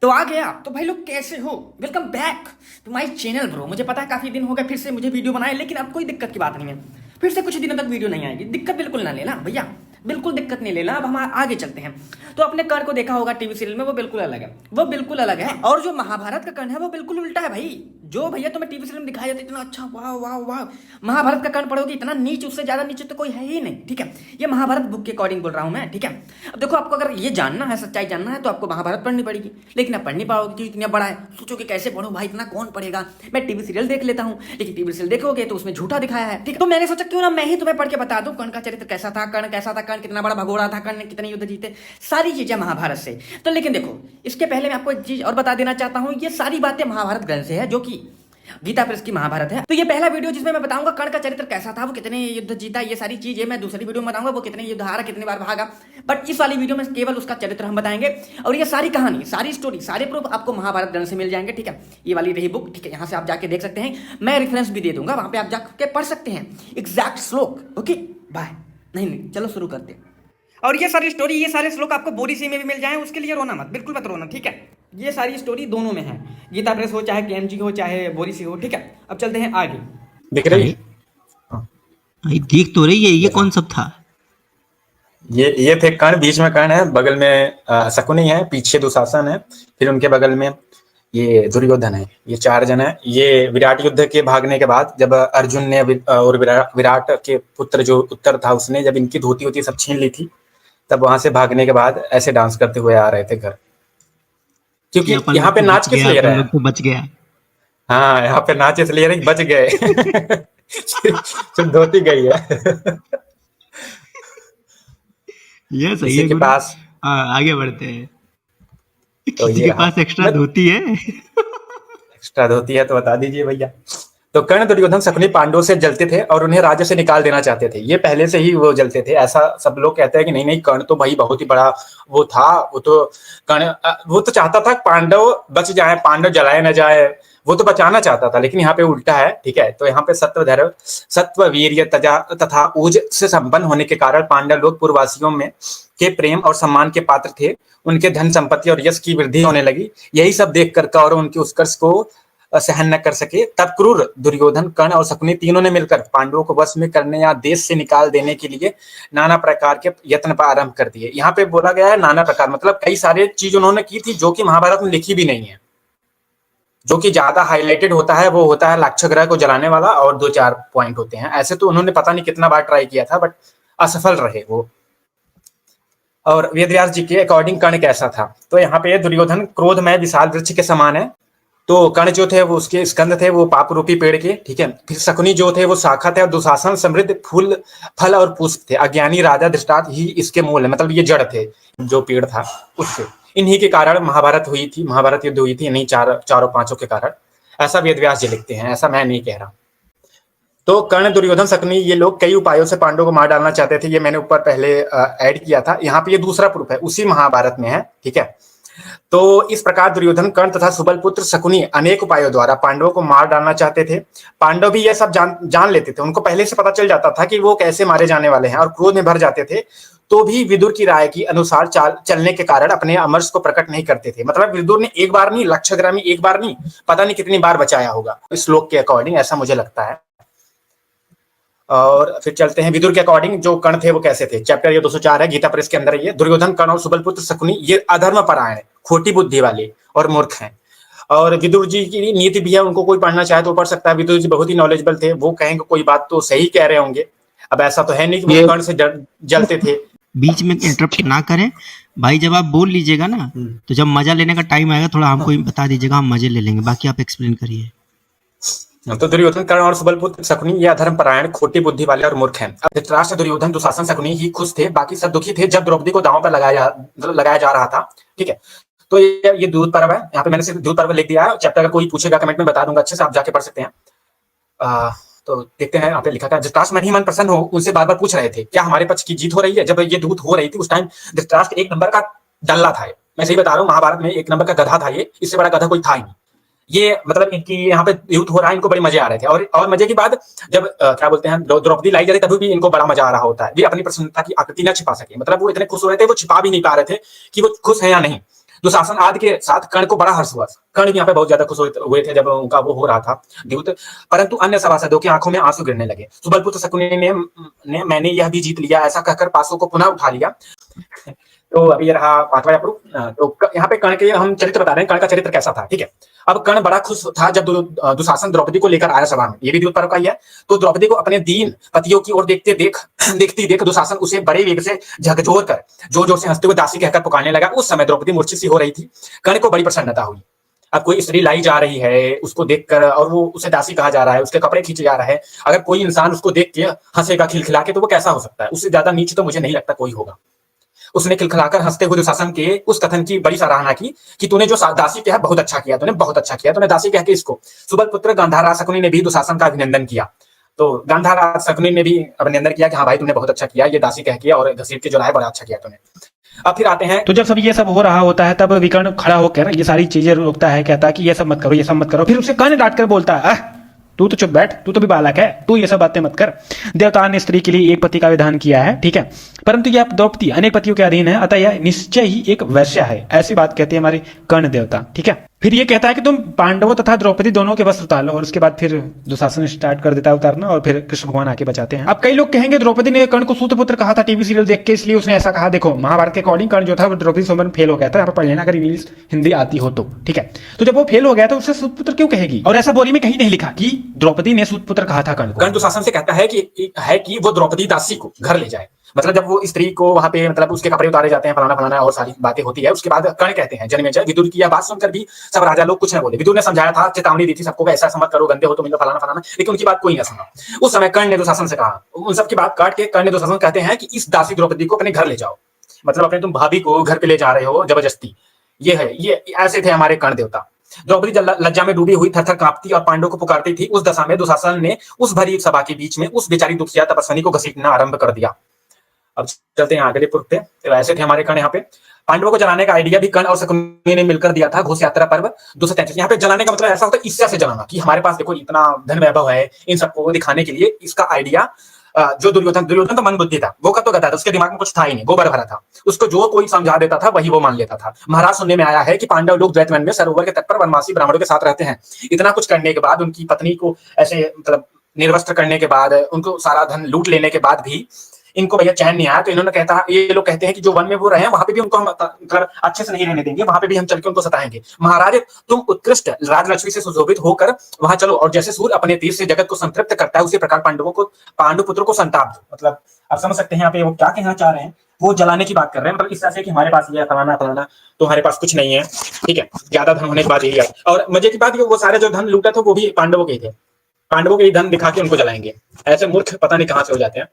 तो आ गया। तो भाई लोग कैसे हो, welcome back to my channel bro. मुझे पता है काफ़ी दिन हो गए फिर से मुझे वीडियो बनाए, लेकिन अब कोई दिक्कत की बात नहीं है। फिर से कुछ दिनों तक वीडियो नहीं आएगी, दिक्कत बिल्कुल ना लेना भैया, बिल्कुल दिक्कत नहीं लेना। अब हम आगे चलते हैं। तो अपने कर्ण को देखा होगा टीवी सीरियल में, वो बिल्कुल अलग है, वो बिल्कुल अलग है। और जो महाभारत का कर्ण है वो बिल्कुल उल्टा है भाई। जो भैया तुम्हें टीवी सीरियल में दिखाया जाता है इतना अच्छा, वाह वाह वाह, महाभारत का कर्ण पढ़ोगे इतना नीच, उससे ज्यादा नीचे तो कोई है ही नहीं। ठीक है, ये महाभारत बुक के अकॉर्डिंग बोल रहा हूं मैं। ठीक है, अब देखो आपको अगर ये जानना है, सच्चाई जानना है, तो आपको महाभारत पढ़नी पड़ेगी, लेकिन आप पढ़ नहीं पाओगे क्योंकि इतना बड़ा है। सोचो कि कैसे पढ़ो भाई, इतना कौन पढ़ेगा। मैं टीवी सीरियल देख लेता हूँ, लेकिन टीवी सीरियल देखोगे तो उसमें झूठा दिखाया है। ठीक है, तो मैंने सोचा क्यों ना मैं ही तुम्हें पढ़ के बता दूं कर्ण का चरित्र कैसा था, कर्ण कैसा था, कर्ण कितना बड़ा भगोड़ा था, कर्ण ने कितने युद्ध जीते, सारी चीजें महाभारत से। तो लेकिन देखो, इसके पहले मैं आपको एक चीज और बता देना चाहता हूं, ये सारी बातें महाभारत ग्रंथ से है, जो कि गीता प्रेस की महाभारत है। तो ये पहला वीडियो जिसमें मैं बताऊंगा कर्ण का चरित्र कैसा था, वो कितने युद्ध जीता, ये सारी चीजें मैं दूसरी वीडियो में बताऊंगा, वो कितने युद्ध हारा, कितनी बार भागा। बट इस वाली वीडियो में केवल उसका चरित्र हम बताएंगे, और ये सारी कहानी, सारी स्टोरी, सारे प्रूफ आपको महाभारत ग्रंथ से मिल जाएंगे। ठीक है, ये वाली रही बुक। ठीक है, यहाँ से आप जाके देख सकते हैं, मैं रेफरेंस भी दे दूंगा, वहां पे आप जाके पढ़ सकते हैं एग्जैक्ट श्लोक। Okay bye. नहीं, चलो शुरू करते हैं। और ये सारी स्टोरी, ये सारे श्लोक आपको बोरी सी में भी मिल जाए, उसके लिए रोना मत, बिल्कुल मत रोना। ठीक है, ये सारी स्टोरी दोनों में है, गीता प्रेस हो चाहे केएमजी हो चाहे बोरी सी हो। ठीक है, अब चलते हैं आगे। दिख रही है? भाई देख तो रही है, ये कौन सब था? ये थे कर्ण, बीच में कर्ण है, बगल में शकुनी है, पीछे दुशासन है, फिर उनके बगल में ये दुर्योधन है। ये 4 जन है। ये विराट युद्ध के भागने के बाद जब अर्जुन ने और विराट के पुत्र जो उत्तर था उसने जब इनकी धोती होती सब छीन ली थी, तब वहां से भागने के बाद ऐसे डांस करते हुए आ रहे थे घर, क्योंकि यहाँ पे नाच किस लिए रहे हैं? तो बच गया। हाँ, यहाँ पे नाच इसलिए रहे बच गए। सिर्फ धोती गई है। ये सही किसी है के गुरु। पास आगे बढ़ते हैं। तो किसी ये के पास एक्स्ट्रा धोती है? एक्स्ट्रा धोती है तो बता दीजिए भैया। तो कर्ण दुर्योधन शकुनी पांडवों से जलते थे और उन्हें राज्य से निकाल देना चाहते थे। ये पहले से ही वो जलते थे, ऐसा सब लोग कहते हैं कि नहीं नहीं, कर्ण तो भाई बहुत ही बड़ा वो था, वो तो कर्ण वो तो चाहता था पांडव बच जाए, पांडव जलाए न जाए, वो तो बचाना चाहता था। लेकिन यहाँ पे उल्टा है। ठीक है, तो यहाँ पे सत्व धैर्य, सत्व वीर्य तथा ऊर्ज से संपन्न होने के कारण पांडव लोग पूर्ववासियों में के प्रेम और सम्मान के पात्र थे। उनके धन संपत्ति और यश की वृद्धि होने लगी। यही सब देख कर कौरव उनके उत्कर्ष को सहन न कर सके। तब क्रूर दुर्योधन, कर्ण और शकुनी तीनों ने मिलकर पांडवों को वश में करने या देश से निकाल देने के लिए नाना प्रकार के यत्न प्रारंभ कर दिए। यहाँ पे बोला गया है नाना प्रकार, मतलब कई सारे चीज उन्होंने की थी जो कि महाभारत में लिखी भी नहीं है। जो कि ज्यादा हाईलाइटेड होता है वो होता है लाक्षागृह को जलाने वाला, और 2-4 पॉइंट होते हैं। ऐसे तो उन्होंने पता नहीं कितना बार ट्राई किया था, बट असफल रहे वो। और वेदव्यास जी के अकॉर्डिंग कर्ण कैसा था, तो यहाँ पे दुर्योधन क्रोधमय विशाल वृक्ष के समान है। तो कर्ण जो थे वो उसके स्कंद थे, वो पाप रूपी पेड़ के। ठीक है, फिर शकुनी जो थे वो शाखा थे, और दुशासन समृद्ध फूल फल और पुष्प थे। अज्ञानी राजा धृतराष्ट्र ही इसके मूल है, मतलब ये जड़ थे जो पेड़ था उससे। इन्हीं के कारण महाभारत हुई थी, महाभारत युद्ध हुई थी, इन्हीं चारों पांचों के कारण। ऐसा वेदव्यास जी लिखते हैं, ऐसा मैं नहीं कह रहा। तो कर्ण दुर्योधन शकुनी ये लोग कई उपायों से पांडवों को मार डालना चाहते थे। ये मैंने ऊपर पहले ऐड किया था। यहाँ पे ये दूसरा प्रूफ है, उसी महाभारत में है। ठीक है, तो इस प्रकार दुर्योधन, कर्ण तथा सुबल पुत्र शकुनी अनेक उपायों द्वारा पांडवों को मार डालना चाहते थे। पांडव भी यह सब जान लेते थे, उनको पहले से पता चल जाता था कि वो कैसे मारे जाने वाले हैं, और क्रोध में भर जाते थे। तो भी विदुर की राय के अनुसार चलने के कारण अपने अमरस को प्रकट नहीं करते थे। मतलब विदुर ने एक बार नहीं, लाक्षागृह में एक बार नहीं, पता नहीं कितनी बार बचाया होगा इस श्लोक के अकॉर्डिंग, ऐसा मुझे लगता है। और फिर चलते हैं विदुर के अकॉर्डिंग जो कर्ण थे वो कैसे थे। चैप्टर ये 204 है गीता प्रेस के अंदर। ये दुर्योधन, कर्ण और सुबलपुत्र शकुनी ये अधर्म परायण, खोटी बुद्धि वाले और मूर्ख हैं। और विदुर जी की नीति भी है, उनको कोई पढ़ना चाहे तो पढ़ सकता है। विदुर जी बहुत ही नॉलेजेबल थे, वो कहेंगे कोई बात तो सही कह रहे होंगे। अब ऐसा तो है नहीं कि वो कर्ण से जलते थे। बीच में इंटरप्ट ना करें भाई, जब आप बोल लीजिएगा ना, तो जब मजा लेने का टाइम आएगा थोड़ा हमको बता दीजिएगा, हम मजे ले लेंगे, बाकी आप एक्सप्लेन करिए। तो दुर्योधन, कर्ण और सुबलपुत्र शकुनी ये अधर्म परायण, खोटी बुद्धि वाले और मूर्ख हैं। अब धृतराष्ट्र, दुर्योधन, दुशासन, शकुनी ही खुश थे, बाकी सब दुखी थे जब द्रौपदी को दांव पर लगाया जा रहा था। ठीक है, तो ये दूध पर्व है। यहाँ पे मैंने सिर्फ दूध पर्व लिख दिया है। चैप्टर का कोई पूछेगा कमेंट में बता दूंगा, अच्छे से आप जाके पढ़ सकते हैं। तो देखते हैं, यहाँ पे लिखा था धृतराष्ट्र मन ही मन प्रसन्न हो, उनसे बार बार पूछ रहे थे क्या हमारे पक्ष की जीत हो रही है। जब ये दूत हो रही थी उस टाइम धृतराष्ट्र 1 नंबर का डल्ला था। मैं सही बता रहा हूँ, महाभारत में 1 नंबर का गधा था ये, इससे बड़ा गधा कोई था ही नहीं। ये मतलब इनकी यहाँ पे युद्ध हो रहा है, इनको बड़े मजे आ रहे थे। और मजे की बात, जब क्या बोलते हैं द्रौपदी लाई जा रही तभी भी इनको बड़ा मजा आ रहा होता है। ये अपनी प्रसन्नता की आकृति न छिपा सके, मतलब वो इतने खुश हो रहे थे, वो छिपा भी नहीं पा रहे थे कि वो खुश है या नहीं। दुशासन आदि के साथ कर्ण को बड़ा हर्ष हुआ। कर्ण भी यहाँ पे बहुत ज्यादा खुश हुए थे जब उनका वो हो रहा था द्यूत, परंतु अन्य सभासदों की आंखों में आंसू गिरने लगे। सुबलपुत्र शकुनि ने मैंने यह भी जीत लिया ऐसा कहकर पासों को पुनः उठा लिया। तो अभी ये रहा 5वां अप्रूव। तो यहाँ पे कर्ण के हम चरित्र बता रहे हैं, कर्ण का चरित्र कैसा था, ठीक है। अब कर्ण बड़ा खुश था जब दुशासन द्रौपदी को लेकर आया सभा में, ये भी द्यूत पर्व का ही है। तो द्रौपदी को अपने दीन पतियों की ओर देखती देख दुशासन उसे बड़े वेग से झकझोर कर जोर जोर से हंसते हुए दासी कहकर पुकारने लगा। उस समय द्रौपदी मूर्छित सी हो रही थी। कर्ण को बड़ी प्रसन्नता हुई। अब कोई स्त्री लाई जा रही है उसको देखकर, और वो उसे दासी कहा जा रहा है, उसके कपड़े खींचे जा रहे हैं। अगर कोई इंसान उसको देख के हंसेगा खिलखिला के, तो वो कैसा हो सकता है? उससे ज्यादा नीच तो मुझे नहीं लगता कोई होगा। उसने खिलखिलाकर हंसते हुए दुशासन के उस कथन की बड़ी सराहना की कि तूने जो दासी कहा बहुत अच्छा किया, तूने बहुत अच्छा किया, तूने दासी कह के इसको। सुबलपुत्र गांधार शकुनि ने भी दुशासन का अभिनंदन किया। तो गांधार शकुनि ने भी अभिनंदन किया कि हाँ भाई तुमने बहुत अच्छा किया, ये दासी कह के और घसीट के जो है बड़ा अच्छा किया तूने। अब फिर आते हैं, तो जब सब ये सब हो रहा होता है तब विकर्ण खड़ा होकर ये सारी चीजें रोकता है, कहता है कि ये सब मत करो, ये सब मत करो। फिर उसे कर्ण डांट कर बोलता है, तू तो चुप बैठ, तू तो भी बालक है, तू ये सब बातें मत कर। देवता ने स्त्री के लिए एक पति का विधान किया है, ठीक है, परंतु यह द्रौपदी अनेक पतियों के अधीन है, अतः यह निश्चय ही एक वैश्य है। ऐसी बात कहते हैं हमारे कर्ण देवता, ठीक है। फिर ये कहता है कि तुम पांडवों तथा द्रौपदी दोनों के वस्त्र उतार लो, और उसके बाद फिर दुशासन स्टार्ट कर देता है उतारना, और फिर कृष्ण भगवान आके बचाते हैं। अब कई लोग कहेंगे द्रौपदी ने कर्ण को सूतपुत्र कहा था टीवी सीरियल देख के, इसलिए उसने ऐसा कहा। देखो महाभारत के अकॉर्डिंग कर्ण जो था वो द्रौपदी स्वयंवर फेल हो गया था। यहाँ पर पढ़ लेना अगर इंग्लिश हिंदी आती हो तो, ठीक है। तो जब वो फेल हो गया तो उससे सूतपुत्र क्यों कहेगी? और ऐसा बोली में कहीं नहीं लिखा कि द्रौपदी ने सूतपुत्र कहा था कर्ण को। कर्ण दुशासन से कहता है कि वो द्रौपदी दासी को घर ले जाए। मतलब जब वो स्त्री को वहां पे मतलब उसके कपड़े उतारे जाते हैं, फलाना फलाना और सारी बातें होती है। उसके बाद कर्ण कहते हैं जन्मेजय, विदुर की यह बात सुनकर भी सब राजा लोग कुछ न बोले। विदुर ने समझाया था, चेतावनी दी थी सबको, ऐसा मत करो, गंदे हो तो मिलो फलाना फलाना, लेकिन उनकी बात कोई न सुना। उस समय कर्ण ने दुशासन से कहा, उन सबकी बात काट के कर्ण ने दुशासन कहते हैं कि इस दासी द्रौपदी को अपने घर ले जाओ। मतलब अपने तुम भाभी को घर पे ले जा रहे हो जबरदस्ती। ये है, ये ऐसे थे हमारे कर्ण देवता। द्रौपदी लज्जा में डूबी हुई थर-थर कांपती और पांडवों को पुकारती थी। उस दशा में दुशासन ने उस भरी सभा के बीच में उस बेचारी दुखिया तपस्विनी को घसीटना आरंभ कर दिया। अब चलते हैं अगले पुरुष पे। तो ऐसे थे हमारे कर्ण। यहाँ पे पांडवों को जलाने का आइडिया भी कर्ण और शकुनि ने मिलकर दिया था। घोष यात्रा पर्व 233। यहाँ पे जलाने का मतलब ऐसा होता है ईर्ष्या से जलाना, कि हमारे पास देखो इतना धन वैभव है, इन सबको दिखाने के लिए। इसका आइडिया जो दुर्योधन तो मंदबुद्धि था, वो तो गधा था, उसके दिमाग में कुछ था ही नहीं, गोबर भरा था। उसको जो कोई समझा देता था वही वो मान लेता था। महाराज सुनने में आया है कि पांडव लोग द्वैतवन में सरोवर के तट पर वनवासी ब्राह्मणों के साथ रहते हैं। इतना कुछ करने के बाद, उनकी पत्नी को ऐसे मतलब निर्वस्त्र करने के बाद, उनको सारा धन लूट लेने के बाद भी इनको भैया चैन नहीं आया। तो इन्होंने कहता है, ये लोग कहते हैं कि जो वन में वो रहे वहां पे भी उनको हम अच्छे से नहीं रहने देंगे, वहां पे भी हम चल के उनको सताएंगे। महाराज तुम उत्कृष्ट राजलक्ष्मी से सुशोभित होकर वहां चलो, और जैसे सूर्य अपने तीर से जगत को संतृप्त करता है, उसी प्रकार पांडु पुत्रों को संताप दो। मतलब आप समझ सकते हैं यहाँ पे वो क्या कहना चाह रहे हैं। वो जलाने की बात कर रहे हैं, मतलब इस तरह से कि हमारे पास ये फलाना फलाना, तो हमारे पास कुछ नहीं है, ठीक है। ज्यादा धन होने के बाद यही है। और मजे की बात, वो सारे जो धन लूटा था वो भी पांडवों के ही थे। पांडवों के ही धन दिखा के उनको जलाएंगे। ऐसे मूर्ख पता नहीं कहां से हो जाते हैं।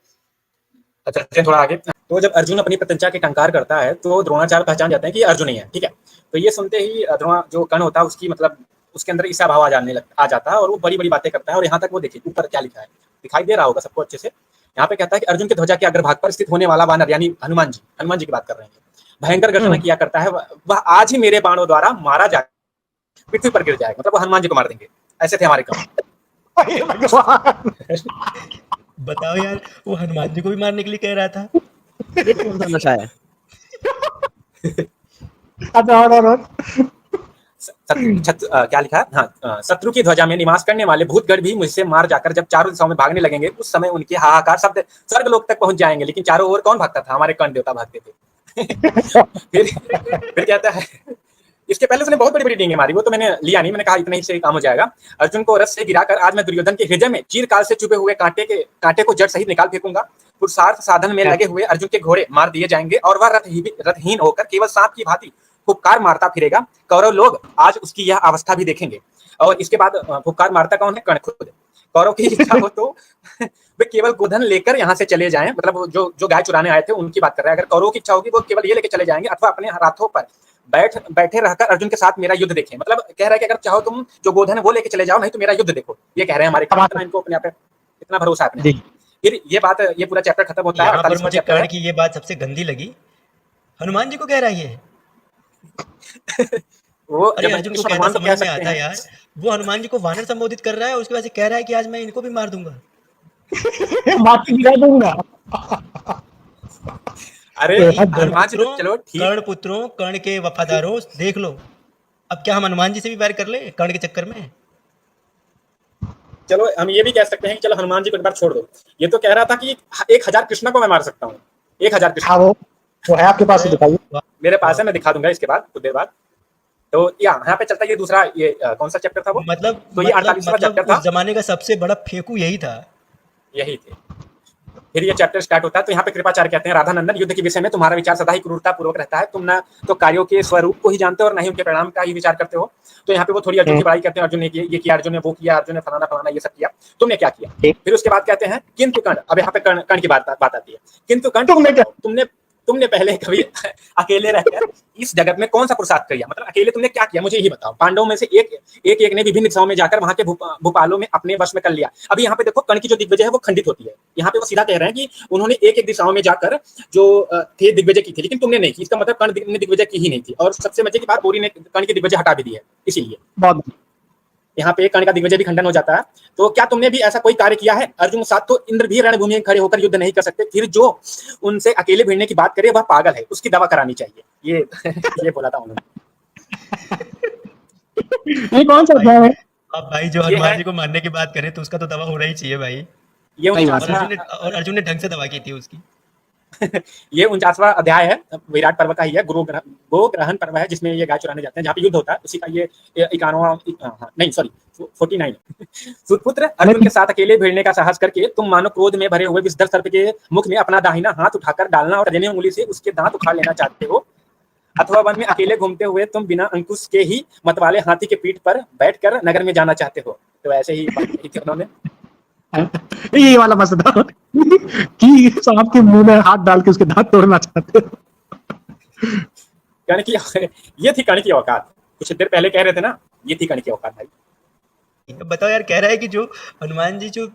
अच्छा थोड़ा आगे। तो जब अर्जुन अपनी प्रत्यंचा के टंकार करता है तो द्रोणाचार्य पहचान जाते हैं कि अर्जुन ही है, ठीक है। तो ये सुनते ही द्रोण जो कर्ण होता है उसकी मतलब उसके अंदर ईर्ष्या भाव आ जाता है, और वो बड़ी बड़ी बातें करता है। और यहाँ तक वो देखिए ऊपर क्या लिखा है, दिखाई दे रहा होगा सबको अच्छे से। यहाँ पे कहता है कि अर्जुन के ध्वजा के अग्रभाग पर स्थित होने वाला वानर, यानी हनुमान जी की बात कर रहे हैं, भयंकर गर्जना किया करता है। वह आज ही मेरे बाणों द्वारा मारा जाए, पृथ्वी पर गिर जाएगा। मतलब वो हनुमान जी को मार देंगे। ऐसे थे हमारे कर्ण। बताओ यार, वो हनुमान जी को भी मारने के लिए कह रहा था। ये कौन सा नशा है? क्या लिखा है? हाँ, शत्रु की ध्वजा में निवास करने वाले भूतगण भी मुझसे मार जाकर जब चारों दिशाओं में भागने लगेंगे, उस समय उनके हाहाकार शब्द स्वर्गलोक तक पहुंच जाएंगे। लेकिन चारों ओर कौन भागता था? हमारे कर्ण देवता भागते थे। फिर कहता है, इसके पहले उसने बहुत बड़ी बड़ी डींगे मारी, वो तो मैंने लिया नहीं, मैंने कहा इतना ही से काम हो जाएगा। अर्जुन को रथ से गिराकर आज मैं दुर्योधन के हृदय में चिरकाल से चुपे हुए कांटे को जड़ सहित निकाल फेंकूंगा। पुरुषार्थ साधन में लगे हुए अर्जुन के घोड़े मार दिए जाएंगे, और वह रथहीन होकर केवल सांप की भांति फुफकार मारता फिरेगा। कौरव लोग आज उसकी यह अवस्था भी देखेंगे। और इसके बाद फुफकार मारता कौन है? कर्ण खुद। कौरव की इच्छा हो तो वे केवल गोधन लेकर यहाँ से चले जाएं। मतलब जो गाय चुराने आए थे उनकी बात कर रहे हैं। अगर कौरव की इच्छा होगी वो केवल ये लेके चले जाएंगे, अथवा अपने हाथों पर बैठे रहकर अर्जुन के साथ मेरा युद्ध देखें। मतलब कह रहा है कि अगर चाहो तुम जो गोधन है वो लेके चले जाओ, नहीं तो मेरा युद्ध देखो। ये कह रहे हैं हमारे कर्ण। इनको अपने आप इतना भरोसा है अपने। फिर ये पूरा चैप्टर खत्म होता है। पर मुझे कर्ण की ये बात सबसे गंदी लगी, हनुमान जी को कह रहा है ये। वो अर्जुन को कहना समझ में आता है यार, वो हनुमान जी को वानर संबोधित कर रहा है, उसके बाद से कह रहा है कि आज मैं इनको भी मार दूंगा। मार गिरा दूंगा। अरे कर्ण हनुमान जी तो पुत्रों, चलो ठीक। कर्ण पुत्रों, कर्ण के वफादारों, देख लो अब क्या हम हनुमान जी से भी बैर कर ले कर्ण के चक्कर में। चलो हम ये भी कह सकते हैं कि चलो हनुमान जी को एक बार छोड़ दो, ये तो कह रहा था कि 1000 कृष्णा को मैं मार सकता हूँ, 1000 कृष्णा। हाँ वो है आपके पास, तो दिखाइए। वाह, मेरे पास है, मैं दिखा दूंगा इसके बाद कुछ देर बाद। तो यहाँ पे चलता है ये दूसरा, ये कौन सा चैप्टर था वो? मतलब तो ये मतलब 48वां मतलब चैप्टर था, उस जमाने का सबसे बड़ा फेंकू यही था। यही थे। फिर ये चैप्टर स्टार्ट होता है, तो यहाँ पे कृपाचार्य कहते हैं, राधानंदन, युद्ध के विषय में तुम्हारा विचार सदा ही क्रूरता पूर्वक रहता है, तुम ना तो कार्यों के स्वरूप को ही जानते हो और ना ही उनके परिणाम का ही विचार करते हो। तो यहाँ पे वो थोड़ी अर्जुन की बड़ाई करते हैं, अर्जुन ने ये किया, अर्जुन ने वो किया, अर्जुन ने फलाना फलाना ये सब किया, तुमने क्या किया। फिर उसके बाद कहते हैं किंतु कर्ण, अब यहाँ पे कर्ण की बात आती है। किंतु कर्ण, तुमने पहले कभी अकेले रहकर इस जगत में कौन सा पुरुषार्थ किया, मतलब अकेले तुमने क्या किया, मुझे यही बताओ। पांडवों में से एक ने विभिन्न दिशाओं में जाकर वहां के भूपालों में अपने वश में कर लिया। अभी यहाँ पे देखो कर्ण की जो दिग्विजय है वो खंडित होती है। यहाँ पे वो सीधा कह रहे हैं कि उन्होंने एक दिशाओं में जाकर जो थे दिग्विजय की थी, लेकिन तुमने नहीं की। इसका मतलब कर्ण ने दिग्विजय की ही नहीं थी। और सबसे मजे की बात, बोरी ने कर्ण की दिग्विजय हटा भी दी है, इसीलिए बहुत यहाँ पे कर्ण का दिग्विजय भी खंडन हो जाता है। तो क्या तुमने भी ऐसा कोई कार्य किया है? अर्जुन के साथ तो इंद्र भी रणभूमि में खड़े होकर युद्ध नहीं कर सकते, फिर जो उनसे अकेले भिड़ने की बात करे वह पागल है, उसकी दवा करानी चाहिए। ये ये बोला था उन्होंने। ये कौन सा अध्याय है? अब भाई जो ये हनुमान है, जी को मारने की बात करे तो उसका तो दवा होना ही चाहिए भाई। ये सही बात और 49वां अर्जुन ने ढंग से दवा की थी उसकी। ये 49वां अध्याय है, विराट पर्व का ही है, गोग्रहण पर्व है, जिसमें ये गाय चुराने जाते हैं, जहाँ पे युद्ध होता है, उसी का ये 51वां, नहीं सॉरी 49। सुतपुत्र, अर्जुन के साथ अकेले भिड़ने का साहस करके तुम मानो क्रोध में भरे हुए विषधर सर्प के मुख में अपना दाहिना हाथ उठाकर डालना और दाहिनी उंगली से उसके दांत उखाड़ लेना चाहते हो, अथवा वन में अकेले घूमते हुए तुम बिना अंकुश के ही मतवाले हाथी के पीठ पर बैठकर नगर में जाना चाहते हो। तो ऐसे ही बात कही थी उन्होंने। ये वाला मसला था कि सांप के मुंह में हाथ डाल के उसके दांत तोड़ना चाहते हो। कर्ण की ये थी कर्ण की औकात। कुछ देर पहले कह रहे थे ना, ये थी कर्ण की औकात भाई। बताओ यार, कह रहा है कि जो हनुमान जी जो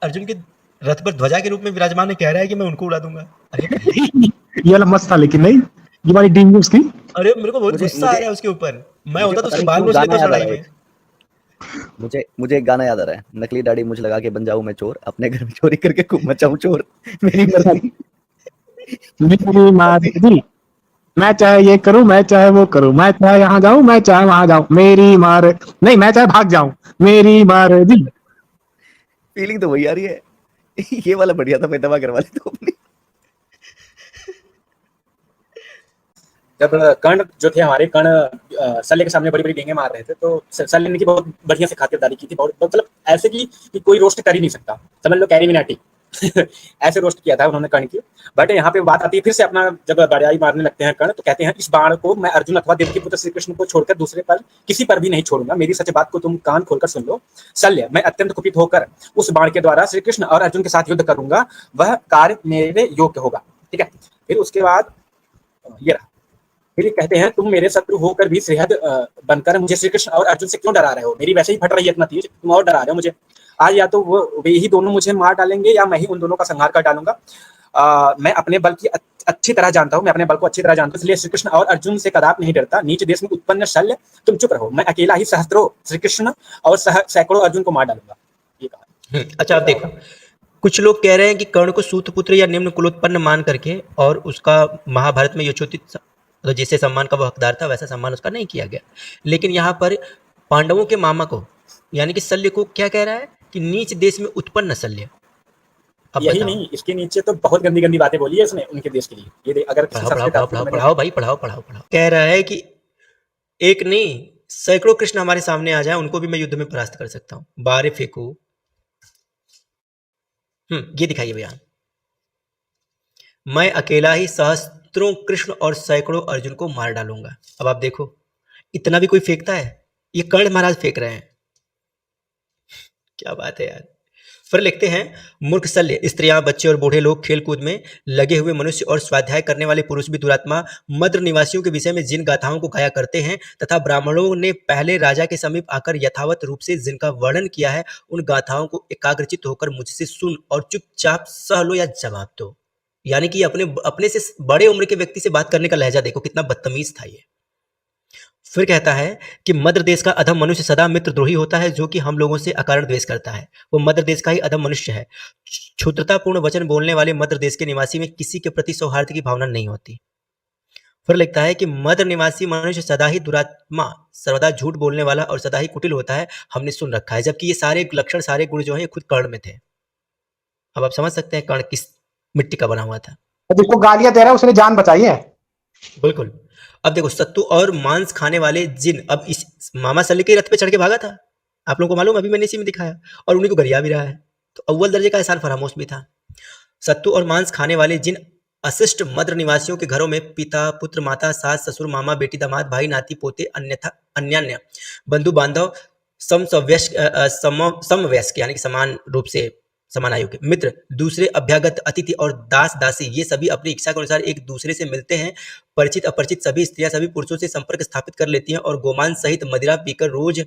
अर्जुन के रथ पर ध्वजा के रूप में विराजमान है, कह रहा है कि मैं उनको उड़ा दूंगा। अरे भाई, ये वाला मस्त था, लेकिन नहीं, ये वाली डींग उसकी। अरे मेरे को बहुत गुस्सा आ रहा है उसके ऊपर। मैं होता तो उसके बाल नोच लेता लड़ाई में। मुझे एक गाना याद आ रहा है, नकली दाढ़ी मुझ लगा के बन जाऊं मैं चोर, अपने घर में चोरी करके खूब मचाऊं चोर, मेरी मर्जी। मेरी मर्जी, मैं चाहे ये करूं, मैं चाहे वो करूं, मैं चाहे यहाँ जाऊं, मैं चाहे वहां जाऊं, मेरी मार नहीं, मैं चाहे भाग जाऊं, मेरी मर्जी। फीलिंग तो वही आ रही है। ये वाला बढ़िया था, मैं दवा करवा लेता हूं अपनी। जब कर्ण जो थे हमारे, कर्ण शल्य के सामने बड़ी बड़ी डींगे मार रहे थे, तो शल्य ने की बहुत बढ़िया से खातिरदारी की थी, बहुत मतलब ऐसे कि कोई रोस्ट कर ही नहीं सकता, समझ लो कैरी मिनाटी। ऐसे रोस्ट किया था उन्होंने कर्ण की। बट यहाँ पे बात आती है फिर से, अपना जब बड़ाई मारने लगते हैं कर्ण, तो कहते हैं इस बाण को मैं अर्जुन अथवा देवकी पुत्र श्री कृष्ण को छोड़कर दूसरे पर किसी पर भी नहीं छोड़ूंगा, मेरी सच बात को तुम कान खोलकर सुन लो। शल्य, मैं अत्यंत कुपित होकर उस बाण के द्वारा श्री कृष्ण और अर्जुन के साथ युद्ध करूंगा, वह कार्य मेरे योग्य होगा। ठीक है, फिर उसके बाद ये रहा, फिर कहते हैं तुम मेरे शत्रु होकर भी श्रीहद बनकर मुझे श्री कृष्ण और अर्जुन से क्यों डरा रहे हो, मेरी वैसे ही फट रही है इतना तीर, तुम और डरा रहे हो मुझे। आज या तो वे ही दोनों मुझे मार डालेंगे या मैं ही उन दोनों का संहार कर डालूंगा। मैं अपने बल की अच्छी तरह जानता हूँ, मैं अपने बल को अच्छी तरह जानता हूँ, इसलिए श्री कृष्ण और अर्जुन से कदापि नहीं डरता। नीच देश में उत्पन्न शल्य, तुम चुप रहो, मैं अकेला ही सहस्त्रों श्री कृष्ण और सैकड़ों अर्जुन को मार डालूंगा। ये कहा। अच्छा, आप देखो, कुछ लोग कह रहे हैं कि कर्ण को सूतपुत्र या निम्न कुलोत्पन्न मान करके और उसका महाभारत में यशोचित, तो जैसे सम्मान का वो हकदार था वैसा सम्मान उसका नहीं किया गया। लेकिन यहाँ पर पांडवों के मामा को यानी कि शल्य को क्या कह रहा है कि नीच देश में उत्पन्न शल्य। अब यही बताओ। नहीं, इसके नीचे तो बहुत गंदी गंदी बातें बोली है उसने उनके देश के लिए। ये अगर पढ़ाओ भाई, पढ़ाओ। कह रहा है कि एक नहीं सैकड़ों कृष्ण हमारे सामने आ जाए, उनको भी मैं युद्ध में परास्त कर सकता हूँ। बारे फेंकू, ये दिखाइए बयान। मैं अकेला ही सहस्त्रों कृष्ण और सैकड़ों अर्जुन को मार डालूंगा। अब आप देखो, इतना भी कोई फेंकता है? ये कर्ण महाराज फेंक रहे हैं। क्या बात है यार। फिर लिखते हैं, मूर्ख शल्य, स्त्रियां, बच्चे और बूढ़े लोग, खेल कूद में लगे हुए मनुष्य और स्वाध्याय करने वाले पुरुष भी दुरात्मा मद्र निवासियों के विषय में जिन गाथाओं को गाया करते हैं तथा ब्राह्मणों ने पहले राजा के समीप आकर यथावत रूप से जिनका वर्णन किया है, उन गाथाओं को एकाग्रचित होकर मुझसे सुन और चुपचाप सह लो या जवाब दो। यानी कि अपने से बड़े उम्र के व्यक्ति से बात करने का लहजा देखो, कितना बदतमीज था ये। फिर कहता है कि मद्र देश का अधम मनुष्य सदा मित्रद्रोही होता है, जो कि हम लोगों से अकारण द्वेष करता है। वो मद्र देश का ही अधम मनुष्य है। क्षुद्रतापूर्ण वचन बोलने वाले मद्र देश के निवासी में किसी के प्रति सौहार्द की भावना नहीं होती। फिर लिखता है कि मद्र निवासी मनुष्य सदा ही दुरात्मा, सर्वदा झूठ बोलने वाला और सदा ही कुटिल होता है, हमने सुन रखा है। जबकि ये सारे लक्षण, सारे गुण जो है खुद कर्ण में थे। अब आप समझ सकते हैं कर्ण किस मिट्टी का बना हुआ था। जिसको गालियां दे रहा है उसने जान बचाई है। बिल्कुल। अब देखो, सत्तू और मांस खाने वाले जिन अब इस मामा सल्ली के रथ पे चढ़ के भागा था, आप लोगों को मालूम, अभी मैंने इसी में दिखाया, और उन्हीं को गरिया भी रहा है। तो अव्वल दर्जे का एहसान फरामोश भी था। सत्तू और मांस खाने वाले जिन अशिष्ट मद्र निवासियों के घरों में पिता, पुत्र, माता, सास, ससुर, मामा, बेटी, दामाद, भाई, नाती, पोते, अन्यथा अन्यान्य बंधु बांधव, समवयस्क यानी कि समान रूप से समान आयु के मित्र, दूसरे अभ्यागत अतिथि और दास दासी, ये सभी अपनी इच्छा के अनुसार एक दूसरे से मिलते हैं। परिचित अपरिचित सभी स्त्रियां सभी पुरुषों से संपर्क स्थापित कर लेती हैं और गोमांस सहित मदिरा पीकर रोज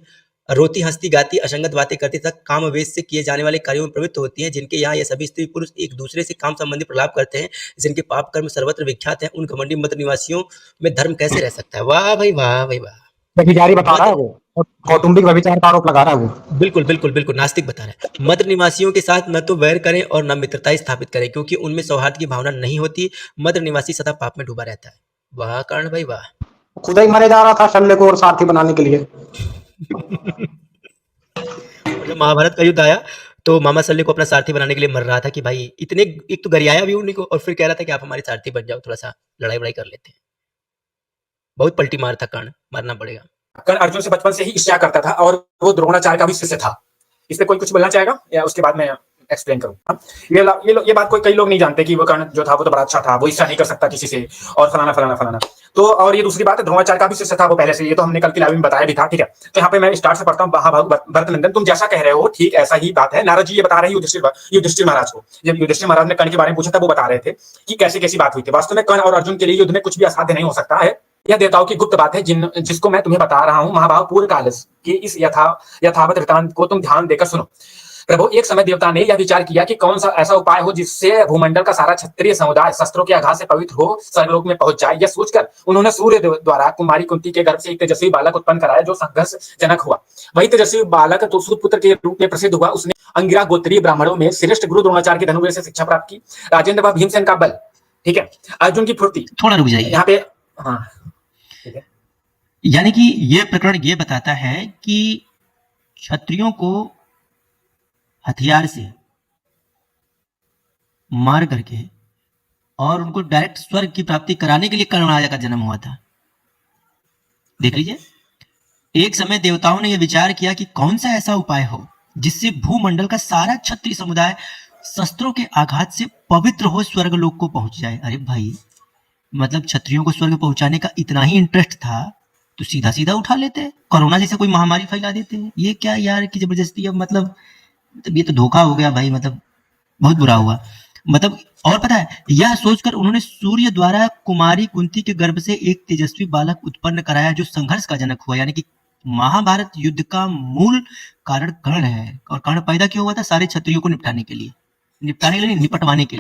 रोती, हंसती, गाती, असंगत बातें करती तक कामवेश से किए जाने वाले कार्यों में प्रवृत्त होती हैं। जिनके यहाँ ये सभी स्त्री पुरुष एक दूसरे से काम संबंधी प्रलाप करते हैं, जिनके पाप कर्म सर्वत्र विख्यात हैं, उन घमंडी मद्र निवासियों में धर्म कैसे रह सकता है? वाह भाई वाह भाई वाह। व्यभिचारी बता रहा है वो, और कौटुंबिक व्यभिचार का आरोप लगा रहा है वो। बिल्कुल बिल्कुल बिल्कुल नास्तिक बता रहा है। मद्र निवासियों के साथ न तो वैर करें और न मित्रता स्थापित करें, क्योंकि उनमें सौहार्द की भावना नहीं होती। मद्र निवासी सदा पाप में डूबा रहता है। वाह कर्ण भाई वाह। खुदा ही मरे जा रहा था शल्य को और सारथी बनाने के लिए। जब महाभारत का युद्ध आया तो मामा सल्ले को अपना सारथी बनाने के लिए मर रहा था कि भाई इतने, एक तो गरियाया भी उन्हीं को, और फिर कह रहा था कि आप हमारे सारथी बन जाओ, थोड़ा सा लड़ाई वड़ाई कर लेते हैं। बहुत पलटी मार था कर्ण, मारना पड़ेगा। कर्ण अर्जुन से बचपन से ही ईर्ष्या करता था और वो द्रोणाचार्य का भी शिष्य था। इस पे कोई कुछ बोलना चाहेगा या उसके बाद मैं एक्सप्लेन करूँ? ये बात कई लोग नहीं जानते कि वो कर्ण जो था वो तो बड़ा अच्छा था, वो ईर्ष्या नहीं कर सकता किसी से और फलाना फलाना फलाना। तो और ये दूसरी बात है, द्रोणाचार्य का भी शिष्य था वो पहले से, ये तो हमने कल की लाइव में बताया भी था। ठीक है, तो यहाँ पे मैं स्टार्ट से पढ़ता हूँ। भरतनंदन, तुम जैसा कह रहे हो ठीक ऐसा ही बात है। नारद जी ये बता रहे हैं युधिष्ठिर महाराज को। जब युधिष्ठिर महाराज ने कर्ण के बारे में पूछा था, वो बता रहे थे कि कैसी कैसी बात हुई थी। वास्तव में कर्ण और अर्जुन के लिए युद्ध में कुछ भी असाध्य नहीं हो सकता है। यह देवताओं की गुप्त बात है जिसको मैं तुम्हें बता रहा हूँ। महाभाव पूर्व काल के इस यथावत वृतांत को तुम ध्यान देकर सुनो। प्रभु, एक समय देवता ने यह विचार किया कि कौन सा ऐसा उपाय हो जिससे भूमंडल का सारा क्षत्रिय समुदाय शस्त्रों के आघात से पवित्र हो स्वर्गलोक में पहुंच जाए। यह सोचकर उन्होंने सूर्य द्वारा कुमारी कुंती के गर्भ से एक तेजस्वी बालक उत्पन्न कराया जो संघर्ष जनक हुआ। वही तेजस्वी बालक तो सूतपुत्र के रूप में प्रसिद्ध हुआ। उसने अंगिरा गोत्रीय ब्राह्मणों में श्रेष्ठ गुरु द्रोणाचार्य के धनुर्वेद से शिक्षा प्राप्त की। राजेंद्र व भीमसेन का बल, ठीक है, अर्जुन की फुर्ती। थोड़ा रुक जाइए यहाँ पे, हाँ ठीक है। यानी कि यह प्रकरण ये बताता है कि क्षत्रियों को हथियार से मार करके और उनको डायरेक्ट स्वर्ग की प्राप्ति कराने के लिए कर्ण राजा का जन्म हुआ था। देख लीजिए, एक समय देवताओं ने यह विचार किया कि कौन सा ऐसा उपाय हो जिससे भूमंडल का सारा क्षत्रिय समुदाय शस्त्रों के आघात से पवित्र हो स्वर्गलोक को पहुंच जाए। अरे भाई, मतलब क्षत्रियों को स्वर्ग पहुंचाने का इतना ही इंटरेस्ट था तो सीधा सीधा उठा लेते, कोरोना जैसे कोई महामारी फैला देते। ये क्या यार की जबरदस्ती। अब मतलब ये तो धोखा हो गया भाई, मतलब बहुत बुरा हुआ। मतलब और पता है, यह सोचकर उन्होंने सूर्य द्वारा कुमारी कुंती के गर्भ से एक तेजस्वी बालक उत्पन्न कराया जो संघर्ष का जनक हुआ। यानी कि महाभारत युद्ध का मूल कारण कर्ण है। और कर्ण पैदा क्यों हुआ था? सारे क्षत्रियों को निपटाने के लिए, निपटवाने के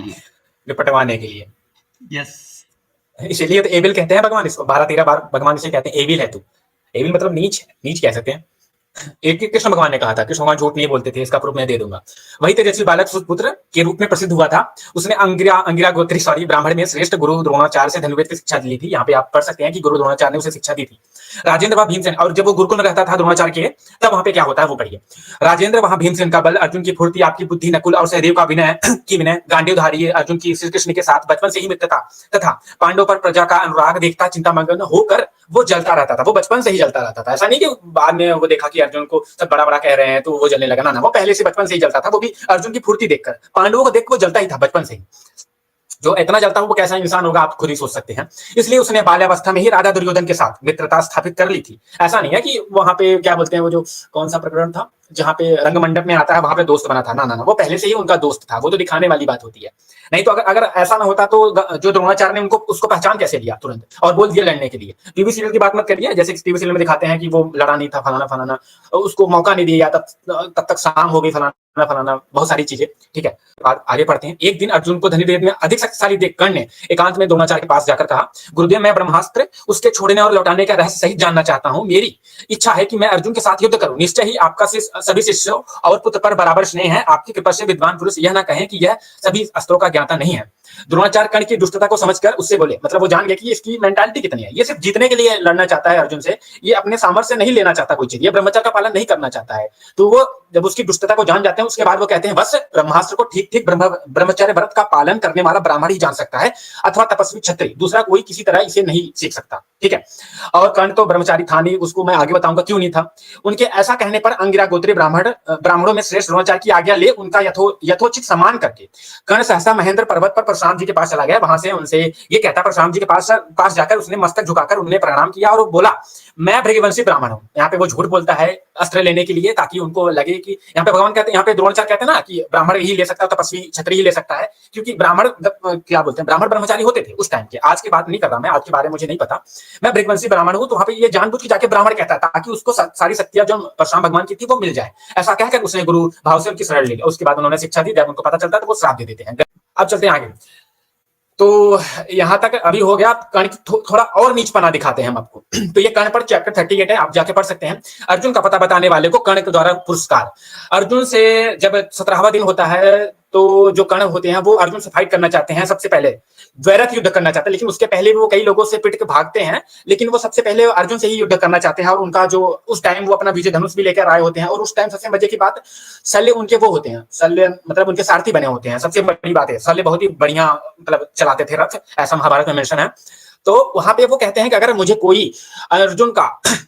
लिए। यस, इसलिए तो एविल कहते हैं भगवान इसको। 12-13 बार भगवान इसे कहते हैं एविल है तू। एविल मतलब नीच कह सकते हैं। एक कृष्ण भगवान ने कहा था, कृष्ण भगवान झूठ नहीं बोलते थे, इसका प्रूफ मैं दे दूंगा। वही तेजस्वी बालक सुपुत्र के रूप में प्रसिद्ध हुआ था। उसने अंगिरा गोत्री ब्राह्मण में श्रेष्ठ गुरु द्रोणाचार्य से धनुर्वेद की शिक्षा ली थी। यहाँ पे आप पढ़ सकते हैं कि गुरु द्रोणाचार्य ने उसे शिक्षा दी थी। राजेंद्र वहां भीमसेन, और जब वो गुरुकुल में रहता था द्रोणाचार्य के, तब वहां पे क्या होता है वो पढ़िए। राजेंद्र वहां भीमसेन का बल, अर्जुन की फुर्ती, आपकी बुद्धि, नकुल और सहदेव का विनय, गांडीवधारी अर्जुन की श्री कृष्ण के साथ बचपन से ही मित्रता तथा पांडव पर प्रजा का अनुराग देखता चिंतामग्न होकर वो जलता रहता था। वो बचपन से ही जलता रहता था। ऐसा नहीं कि बाद में वो देखा कि अर्जुन को सब बड़ा बड़ा कह रहे हैं तो वो जलने लगा। ना, वो पहले से बचपन से ही जलता था। वो भी अर्जुन की फुर्ती देखकर, पांडवों को देख वो जलता ही था बचपन से ही। जो इतना जलता हो वो कैसा इंसान होगा आप खुद ही सोच सकते हैं। इसलिए उसने बाल्यावस्था में ही राजा दुर्योधन के साथ मित्रता स्थापित कर ली थी। ऐसा नहीं है कि वहां पे क्या बोलते हैं वो जो कौन सा प्रकरण था जहाँ पे रंग मंडप में आता है वहां पे दोस्त बना था, ना ना ना, वो पहले से ही उनका दोस्त था, वो तो दिखाने वाली बात होती है। नहीं तो अगर अगर ऐसा ना होता तो जो द्रोणाचार्य ने उनको उसको पहचान कैसे लिया तुरंत और बोल दिया लड़ने के लिए। टीवी सीरियल की बात मत करिए, जैसे टीवी सीरियल में दिखाते हैं कि वो लड़ा नहीं था, फलाना फलाना, उसको मौका नहीं दिया, तब तक शाम हो गई, फलाना फलाना, बहुत सारी चीजें। ठीक है, आगे पढ़ते हैं। एक दिन अर्जुन को धनुर्वेद में अधिक शक्तिशाली देख कर्ण ने एकांत में द्रोणाचार्य के पास जाकर कहा, गुरुदेव मैं ब्रह्मास्त्र उसके छोड़ने और लौटाने का रहस्य सहित जानना चाहता हूँ। मेरी इच्छा है कि मैं अर्जुन के साथ युद्ध करूं। निश्चय ही आपका सभी शिष्यों और पुत्र पर बराबर स्नेह है। आपकी कृपा से विद्वान पुरुष यह ना कहें कि यह सभी अस्त्रों का ज्ञाता नहीं है। द्रोणाचार्य कर्ण की दुष्टता को समझकर उससे बोले, मतलब वो जान गए कि इसकी मेंटालिटी कितनी है, ये सिर्फ जीतने के लिए लड़ना चाहता है अर्जुन से, ये अपने सामर्थ्य से नहीं लेना चाहता कोई चीज, ये ब्रह्मचर्य का पालन नहीं करना चाहता है। तो वो जब उसकी दुष्टता को जान जाते हैं उसके बाद वो कहते हैं, बस ब्रह्मास्त्र को ठीक ठीक ब्रह्मचर्य व्रत का पालन करने वाला ब्राह्मण ही जान सकता है, अथवा तपस्वी क्षत्रिय, दूसरा कोई किसी तरह इसे नहीं सीख सकता। ठीक है, और कर्ण तो ब्रह्मचारी था नहीं, उसको मैं आगे बताऊंगा क्यों नहीं था। उनके ऐसा कहने पर अंगिरा गोत्रीय ब्राह्मणों में श्रेष्ठ द्रोणाचार्य की आज्ञा ले उनका यथोचित सम्मान करके कर्ण सहसा महेंद्र पर्वत पर परशुराम जी के पास चला गया। वहां से उनसे ये कहता परशुराम जी के पास जाकर उसने मस्तक झुकाकर उन्हें प्रणाम किया और बोला, मैं भृगुवंशी ब्राह्मण हूँ। यहाँ पे वो झूठ बोलता है अस्त्र लेने के लिए, ताकि उनको लगे कि यहाँ पे भगवान कहते हैं, यहाँ पे द्रोणाचार्य कहते हैं ना कि ब्राह्मण ही ले सकता है, तपस्वी क्षत्रिय ही ले सकता है, क्योंकि ब्राह्मण क्या बोलते हैं, ब्राह्मण ब्रह्मचारी होते थे उस टाइम के। आज की बात नहीं कर रहा मैं, आज के बारे में मुझे नहीं पता। मैं भृगुवंशी ब्राह्मण हूँ, तो वहां पे ये जानबूझ के जाके ब्राह्मण कहता है ताकि उसको सारी शक्तियां जो परशुराम भगवान की थी वो मिल जाए। ऐसा कहकर उसने गुरु भाव से उनकी शरण ले लिया। उसके बाद उन्होंने शिक्षा दी, जब उनको पता चलता है तो वो श्राप दे देते हैं। अब चलते हैं आगे। तो यहां तक अभी हो गया। कर्ण की थोड़ा और नीचपना दिखाते हैं हम आपको। तो ये कर्ण पर चैप्टर 38 है, आप जाके पढ़ सकते हैं। अर्जुन का पता बताने वाले को कर्ण के द्वारा पुरस्कार। अर्जुन से जब 17वां दिन होता है तो जो कर्ण होते हैं वो अर्जुन से फाइट करना चाहते हैं। सबसे पहले द्वैरथ युद्ध करना चाहते हैं, लेकिन उसके पहले वो कई लोगों से पिट के भागते हैं, लेकिन वो सबसे पहले अर्जुन से ही युद्ध करना चाहते हैं। और उनका जो उस टाइम वो अपना विजय धनुष भी लेकर आए होते हैं। और उस टाइम सबसे मजे की बात, शल्य उनके वो होते हैं, शल्य मतलब उनके सारथी बने होते हैं। सबसे बड़ी बात है, शल्य बहुत ही बढ़िया मतलब चलाते थे रथ, ऐसा महाभारत में मेंशन है। तो वहां पे वो कहते हैं कि अगर मुझे कोई अर्जुन का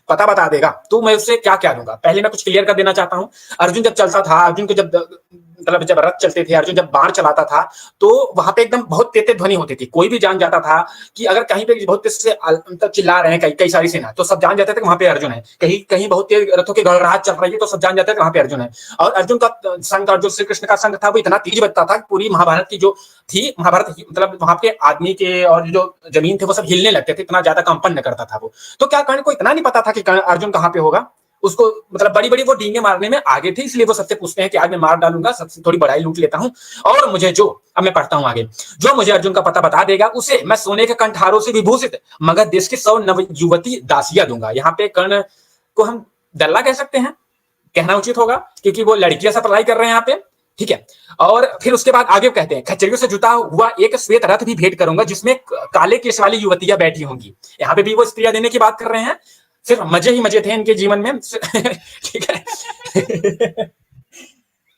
पता बता देगा तो मैं उससे क्या क्या दूंगा। पहले मैं कुछ क्लियर कर देना चाहता हूँ। अर्जुन जब चलता था, अर्जुन को जब रथ चलते थे, अर्जुन जब बाण चलाता था तो वहां पे एकदम बहुत तेज ध्वनि होती थी। कोई भी जान जाता था कि अगर कहीं पे बहुत तेज से मतलब चिल्ला रहे हैं कई सारी सेना, तो सब जान जाते थे कि वहां पे अर्जुन है। कहीं कहीं बहुत तेज रथों की गड़गड़ाहट चल रही है तो सब जान जाते थे कि वहां पे अर्जुन है। और अर्जुन का संग और जो श्री कृष्ण का संग था वो इतना तेज बजता था कि पूरी महाभारत की जो थी, महाभारत मतलब वहां के आदमी के और जो जमीन थे वो सब हिलने लगते थे, इतना ज्यादा कंपन करता था वो। तो क्या कर्ण को इतना नहीं पता था कि अर्जुन कहाँ पे होगा? उसको मतलब बड़ी बड़ी वो डींगे मारने में आगे थे, इसलिए वो सबसे पूछते हैं कि आज मैं मार डालूंगा, सबसे थोड़ी बड़ाई लूट लेता हूं। और मुझे जो, अब मैं पढ़ता हूं आगे, जो मुझे अर्जुन का पता बता देगा उसे मैं सोने के कंठारों से विभूषित मगध देश की 100 नवयुवती दासियां दूंगा। यहाँ पे कर्ण को हम दल्ला कह सकते हैं, कहना उचित होगा, क्योंकि वो लड़कियां सप्लाई कर रहे हैं यहाँ पे। ठीक है, और फिर उसके बाद आगे कहते हैं, खच्चरियों से जुटा हुआ एक श्वेत रथ भी भेंट करूंगा जिसमें काले केश वाली युवतियां बैठी होंगी। यहाँ पे भी वो स्त्रियां देने की बात कर रहे हैं। सिर्फ मजे ही मजे थे इनके जीवन में। ठीक है।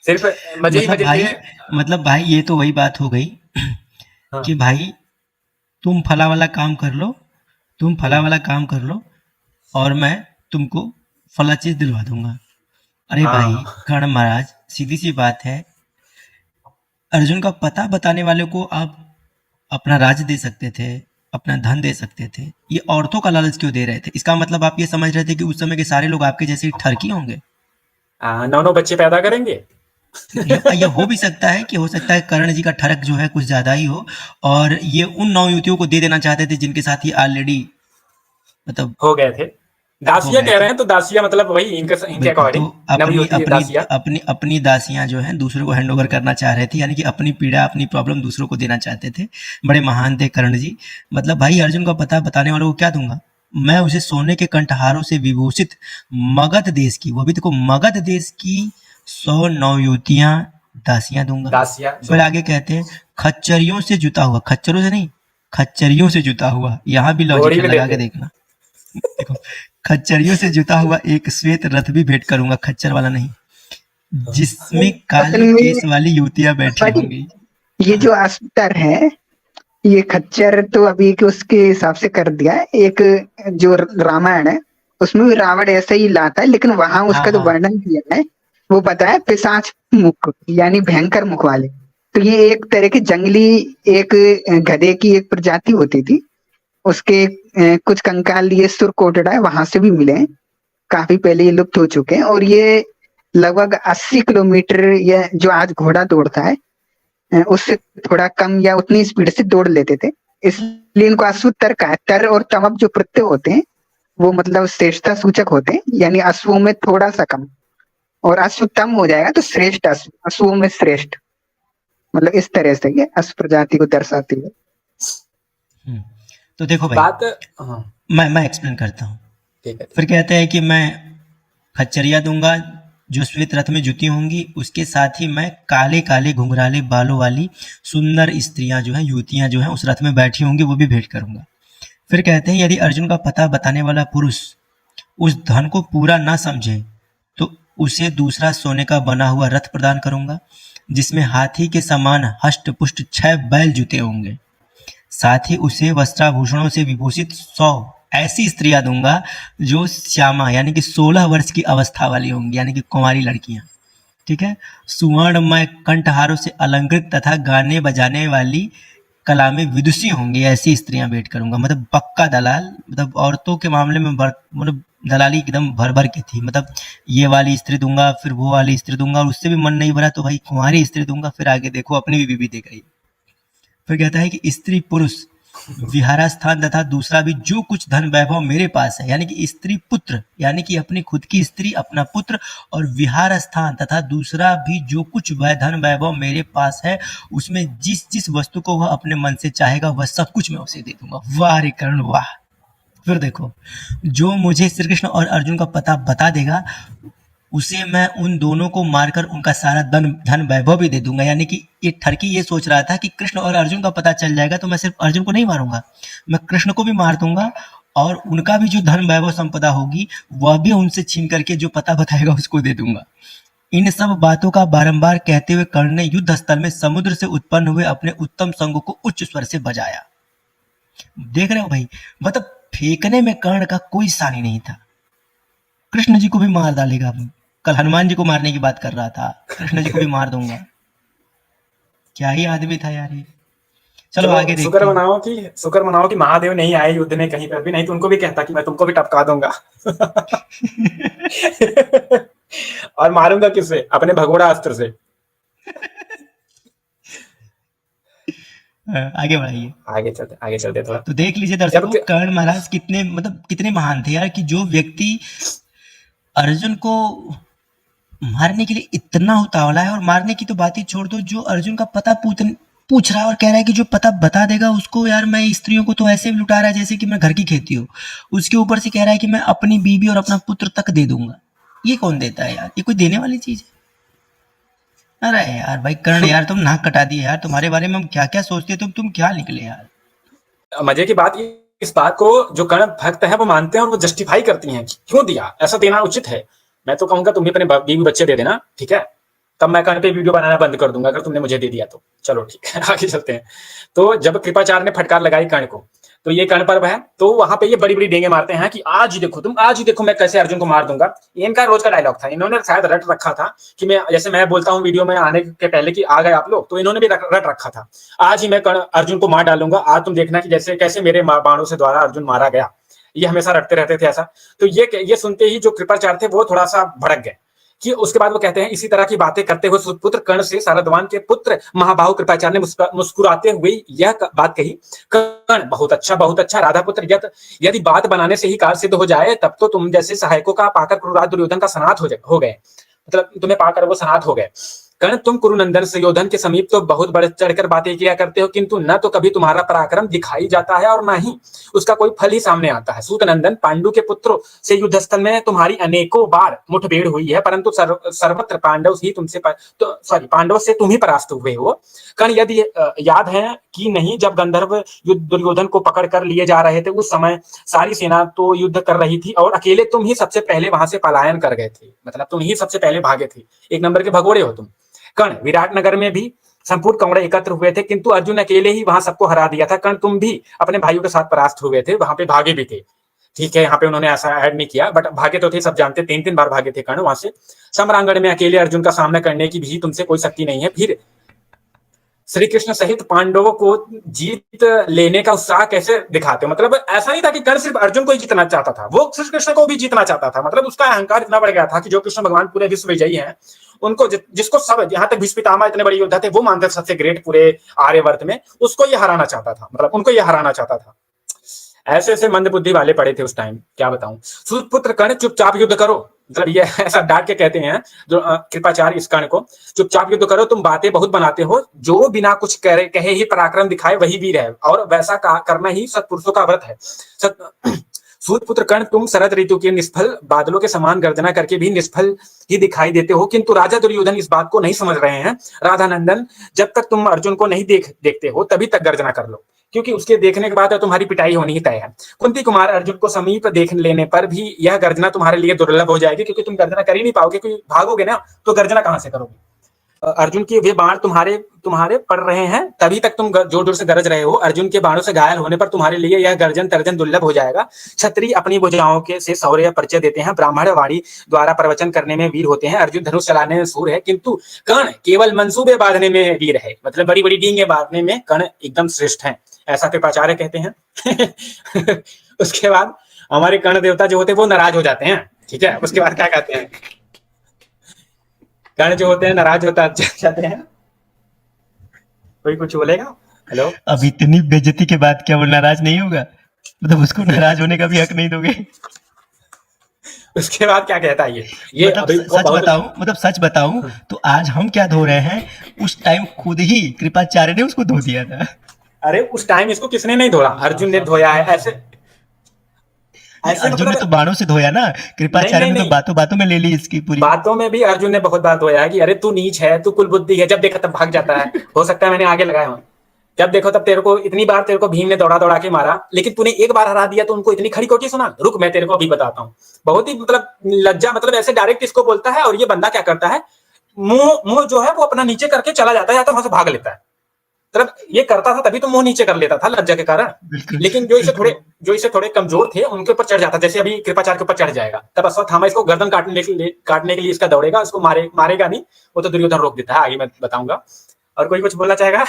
सिर्फ मजे ही मजे थे। मतलब भाई ये तो वही बात हो गई हाँ। कि भाई तुम फला वाला काम कर लो, तुम फला वाला काम कर लो और मैं तुमको फला चीज दिलवा दूंगा। अरे हाँ। भाई कर्ण महाराज, सीधी सी बात है, अर्जुन का पता बताने वाले को आप अपना राज दे सकते थे, अपना धन दे सकते थे, ये औरतों का लालच क्यों दे रहे थे? इसका मतलब आप ये समझ रहे थे कि उस समय के सारे लोग आपके जैसे ठरकी होंगे? 9 बच्चे पैदा करेंगे। यह हो भी सकता है कि हो सकता है कर्ण जी का ठरक जो है कुछ ज्यादा ही हो और ये उन 9 युवतियों को दे देना चाहते थे जिनके साथ ये ऑलरेडी मतलब हो गए थे। दासियां कह रहे हैं तो दासियां मतलब वही इनके अकॉर्डिंग तो अपनी दासियां जो हैं दूसरों को हैंड ओवर करना चाह रहे थे, यानी कि अपनी पीड़ा अपनी प्रॉब्लम दूसरों को देना चाहते थे। बड़े महान थे कर्ण जी। मतलब भाई अर्जुन का पता बताने वालों को क्या दूंगा? मैं उसे सोने के कंठहारों से विभूषित मगध देश की, वो भी देखो मगध देश की 100 नवयुवतियां दासियां दूंगा। फिर आगे कहते हैं खच्चरियों से जुता हुआ, खच्चरों से नहीं खच्चरियों से जुता हुआ, यहाँ भी लॉजिक लगा के देखना। देखो खच्चरियों से जुता हुआ एक श्वेत रथ भी भेंट करूंगा, खच्चर वाला नहीं, जिसमें काले केस वाली युवतियां बैठी होंगी। ये जो अस्तर है, ये खच्चर तो अभी के उसके हिसाब से कर दिया है। एक जो रामायण है उसमें भी रावण ऐसा ही लाता है, लेकिन वहां उसका जो वर्णन किया है वो बताया पिशाच मुख, यानी भयंकर मुख वाले। तो ये एक तरह की जंगली एक गधे की एक प्रजाति होती थी। उसके कुछ कंकाल ये सुरकोटड़ा है वहां से भी मिले हैं, काफी पहले ये लुप्त हो चुके हैं। और ये लगभग 80 किलोमीटर या जो आज घोड़ा दौड़ता है उससे थोड़ा कम या उतनी स्पीड से दौड़ लेते थे। इसलिए इनको अश्वत्तर कहा है। तर और तमक जो प्रत्यय होते हैं वो मतलब श्रेष्ठता सूचक होते हैं, यानी अश्वों में थोड़ा सा कम, और अश्वत्थम हो जाएगा तो श्रेष्ठ अश्व, अश्वों में श्रेष्ठ, मतलब इस तरह से ये अश्व प्रजाति को दर्शाती है। तो देखो भाई, बात हाँ मैं एक्सप्लेन करता हूँ। ठीक है। फिर कहते हैं कि मैं खच्चरिया दूंगा जो श्वेत रथ में जुती होंगी, उसके साथ ही मैं काले काले घुंघराले बालों वाली सुंदर स्त्रियां जो हैं, युवतियां जो हैं उस रथ में बैठी होंगी, वो भी भेंट करूंगा। फिर कहते हैं यदि अर्जुन का पता बताने वाला पुरुष उस धन को पूरा ना समझे तो उसे दूसरा सोने का बना हुआ रथ प्रदान करूंगा, जिसमें हाथी के समान हष्ट पुष्ट 6 बैल जुते होंगे। साथ ही उसे वस्त्राभूषणों से विभूषित 100 ऐसी स्त्रियां दूंगा जो श्यामा यानी कि 16 वर्ष की अवस्था वाली होंगी, यानी कि कुंवारी लड़कियां। ठीक है। सुवर्णमय कंठहारों से अलंकृत तथा गाने बजाने वाली कला में विदुषी होंगी, ऐसी स्त्रियां भेंट करूंगा। मतलब पक्का दलाल, मतलब औरतों के मामले में मतलब दलाली एकदम भर भर की थी। मतलब ये वाली स्त्री दूंगा, फिर वो वाली स्त्री दूंगा, और उससे भी मन नहीं भरा तो भाई कुंवारी स्त्री दूंगा। फिर आगे देखो अपनी बीवी दे गई। फिर कहता है कि स्त्री पुरुष विहारा स्थान तथा दूसरा भी जो कुछ धन वैभव मेरे पास है, यानी कि स्त्री पुत्र यानी कि अपनी खुद की स्त्री, अपना पुत्र, और विहार स्थान तथा दूसरा भी जो कुछ धन वैभव मेरे पास है, उसमें जिस जिस वस्तु को वह अपने मन से चाहेगा वह सब कुछ मैं उसे दे दूंगा। वाह रे कर्ण वाह। फिर देखो, जो मुझे श्री कृष्ण और अर्जुन का पता बता देगा उसे मैं उन दोनों को मारकर उनका सारा धन वैभव भी दे दूंगा। यानी कि ये ठरकी ये सोच रहा था कि कृष्ण और अर्जुन का पता चल जाएगा तो मैं सिर्फ अर्जुन को नहीं मारूंगा, मैं कृष्ण को भी मार दूंगा, और उनका भी जो धन वैभव संपदा होगी वह भी उनसे छीन करके जो पता बताएगा उसको दे दूंगा। इन सब बातों का बारंबार कहते हुए कर्ण ने युद्ध स्थल में समुद्र से उत्पन्न हुए अपने उत्तम संग को उच्च स्वर से बजाया। देख रहे हो भाई, मतलब फेंकने में कर्ण का कोई सानी नहीं था। कृष्ण जी को भी मार डालेगा। कल हनुमान जी को मारने की बात कर रहा था, कृष्ण जी को भी मार दूंगा। क्या ही आदमी था यार ये। चलो आगे देखते शुक्र हैं। मनाओ कि महादेव नहीं आए युद्ध में कहीं पर भी, नहीं तो उनको भी कहता कि मैं तुमको भी टपका दूंगा। और मारूंगा किससे? अपने भगोड़ा अस्त्र से। आगे बढ़ाइए। आगे चलते थोड़ा। तो देख लीजिए दर्शकों, कर्ण महाराज कितने महान थे यार, कि जो व्यक्ति अर्जुन को मारने के लिए इतना उतावला है, और मारने की तो बात ही छोड़ दो, जो अर्जुन का पता पूछ रहा है और कह रहा है कि जो पता बता देगा उसको, यार मैं स्त्रियों को तो ऐसे भी लुटा रहा है जैसे कि मैं घर की खेती हो, उसके ऊपर से कह रहा है कि मैं अपनी बीवी और अपना पुत्र तक दे दूंगा। ये कौन देता है यार? ये कोई देने वाली चीज है? अरे यार भाई कर्ण यार, तुम नाक कटा दिए यार। तुम्हारे बारे में हम क्या क्या सोचते, तुम क्या निकले यार। मजे की बात इस बात को जो कर्ण भक्त है वो मानते हैं और वो जस्टिफाई करती हैं कि क्यों दिया, ऐसा देना उचित है। मैं तो कहूंगा तुम भी अपने बीवी बच्चे दे देना, ठीक है, तब मैं कर्ण पे वीडियो बनाना बंद कर दूंगा अगर तुमने मुझे दे दिया तो। चलो ठीक है, आगे चलते हैं। तो जब कृपाचार्य ने फटकार लगाई कर्ण को, तो ये कर्ण पर्व है, तो वहां पे ये बड़ी बड़ी डेंगे मारते हैं कि आज ही देखो मैं कैसे अर्जुन को मार दूंगा। ये इनका रोज का डायलॉग था, इन्होंने शायद रट रखा था कि मैं, जैसे मैं बोलता हूँ वीडियो में आने के पहले कि आ गए आप लोग, तो इन्होंने भी रट रखा था आज ही मैं अर्जुन को मार डालूंगा, आज तुम देखना कि जैसे कैसे मेरे बाणों से द्वारा अर्जुन मारा गया। ये हमेशा रटते रहते थे ऐसा। तो ये सुनते ही जो कृपाचार्य थे वो थोड़ा सा भड़क गए कि उसके बाद वो कहते हैं, इसी तरह की बातें करते हुए सुपुत्र कर्ण से सारद्वान के पुत्र महाबाहु कृपाचार्य ने मुस्कुराते हुए यह बात कही, कर्ण बहुत अच्छा राधा पुत्र, यदि बात बनाने से ही कार्य सिद्ध हो जाए तब तो तुम जैसे सहायकों का पाकर क्रूराज दुर्योधन का सनाथ हो गए, मतलब तुम्हें पाकर वो सनाथ हो गए। कर्ण तुम कुरुनंदन सुयोधन के समीप तो बहुत बढ़ चढ़कर बातें किया करते हो, किंतु न तो कभी तुम्हारा पराक्रम दिखाई जाता है और न ही उसका कोई फल ही सामने आता है। सूतनंदन पांडु के पुत्रों से युद्ध स्थल में तुम्हारी अनेकों बार मुठभेड़ हुई है, परंतु सर्वत्र पांडव से तुम ही परास्त हुए हो। कर्ण यदि याद है कि नहीं, जब गंधर्व दुर्योधन को पकड़ कर लिए जा रहे थे उस समय सारी सेना तो युद्ध कर रही थी और अकेले तुम ही सबसे पहले वहां से पलायन कर गए थे, मतलब तुम ही सबसे पहले भागे थे। एक नंबर के भगोड़े हो तुम। कर्ण विराटनगर में भी संपूर्ण कौरव एकत्र हुए थे, किंतु अर्जुन अकेले ही वहां सबको हरा दिया था। कर्ण तुम भी अपने भाइयों के साथ परास्त हुए थे, वहां पे भागे भी थे, ठीक है, यहाँ पे उन्होंने ऐसा ऐड नहीं किया, बट भागे तो थे, सब जानते, 3 बार भागे थे कर्ण वहां से। सम्रांगण में अकेले अर्जुन का सामना करने की भी तुमसे कोई शक्ति नहीं है। फिर श्री कृष्ण सहित पांडवों को जीत लेने का उत्साह कैसे दिखाते हो? मतलब ऐसा नहीं था कि कर्ण सिर्फ अर्जुन को ही जीतना चाहता था, वो श्री कृष्ण को भी जीतना चाहता था। मतलब उसका अहंकार इतना बढ़ गया था कि जो कृष्ण भगवान पूरे विश्व विजयी हैं, उनको जिसको सब, यहाँ तक भीष्म पितामह इतने बड़े योद्धा थे, वो मानते सबसे ग्रेट पूरे आर्यवर्त में, उसको ये हराना चाहता था, मतलब उनको ये हराना चाहता था। ऐसे ऐसे मंद बुद्धि वाले पड़े थे उस टाइम, क्या बताऊं। सूतपुत्र कर्ण चुपचाप युद्ध करो, मतलब ये ऐसा डांट के कहते हैं जो कृपाचार्य इस कर्ण को, चुपचाप युद्ध करो, तुम बातें बहुत बनाते हो, जो बिना कुछ कहे ही पराक्रम दिखाए वही वीर है, और वैसा करना ही सत्पुरुषों का व्रत है। सूतपुत्र कर्ण, तुम शरद ऋतु के निष्फल बादलों के समान गर्जना करके भी निष्फल ही दिखाई देते हो, किंतु राजा दुर्योधन इस बात को नहीं समझ रहे हैं। राधानंदन, जब तक तुम अर्जुन को नहीं देखते हो तभी तक गर्जना कर लो, क्योंकि उसके देखने के बाद तुम्हारी पिटाई होनी ही तय है। कुंती कुमार, अर्जुन को समीप देख लेने पर भी यह गर्जना तुम्हारे लिए दुर्लभ हो जाएगी, क्योंकि तुम गर्जना कर ही नहीं पाओगे, क्योंकि भागोगे ना तो गर्जना कहां से करोगे। अर्जुन के वे बाण तुम्हारे पड़ रहे हैं, तभी तक तुम जोर जोर से गरज रहे हो। अर्जुन के बाणों से घायल होने पर तुम्हारे लिए यह गर्जन तर्जन दुर्लभ हो जाएगा। क्षत्रिय अपनी भुजाओं के से शौर्य परिचय देते हैं, ब्राह्मण वाणी द्वारा प्रवचन करने में वीर होते हैं, अर्जुन धनुष चलाने में सूर है, किंतु कर्ण केवल मंसूबे बांधने में वीर है, मतलब बड़ी बड़ी डींगे बांधने में कर्ण एकदम श्रेष्ठ है, ऐसा कृपाचार्य कहते हैं। उसके बाद हमारे कर्ण देवता जो होते हैं वो नाराज हो जाते हैं, ठीक है। उसके बाद क्या कहते हैं, कर्ण जो होते हैं नाराज होता जाते हैं। कोई कुछ बोलेगा? हेलो, अब इतनी बेइज्जती के बाद क्या वो नाराज नहीं होगा? मतलब उसको नाराज होने का भी हक नहीं दोगे? उसके बाद क्या कहता है ये मतलब अभी सच बताऊं तो आज हम क्या धो रहे हैं, उस टाइम खुद ही कृपाचार्य ने उसको धो दिया था। अरे उस टाइम इसको किसने नहीं धोया, अर्जुन ने धोया है। ऐसे अर्जुन मतलब, ने तो बाणों से धोया ना, कृपाचार्य ने तो बातों बातों में ले ली इसकी पूरी। बातों में भी अर्जुन ने बहुत बात धोया है कि अरे तू नीच है, तू कुलबुद्धि है, जब देखा तब भाग जाता है। हो सकता है मैंने आगे लगाया हूं, जब देखो तब तेरे को इतनी बार तेरे को भीम ने दौड़ा दौड़ा के मारा, लेकिन तूने एक बार हरा दिया तो उनको इतनी खड़ी कोटी सुना। रुक मैं तेरे को अभी बताता हूँ। बहुत ही मतलब लज्जा, मतलब ऐसे डायरेक्ट इसको बोलता है, और ये बंदा क्या करता है, मुंह जो है वो अपना नीचे करके चला जाता है, या तो वहां से भाग लेता है। मतलब ये करता था तभी तो मुंह नीचे कर लेता था लज्जा के कारण, लेकिन जो इसे थोड़े कमजोर थे उनके ऊपर चढ़ जाता, जैसे अभी कृपाचार्य के ऊपर चढ़ जाएगा, तब अश्वत्थामा इसको गर्दन काटने के लिए इसका दौड़ेगा, उसको मारेगा नहीं, वो तो दुर्योधन रोक देता है। आगे मैं बताऊंगा। और कोई कुछ बोलना चाहेगा?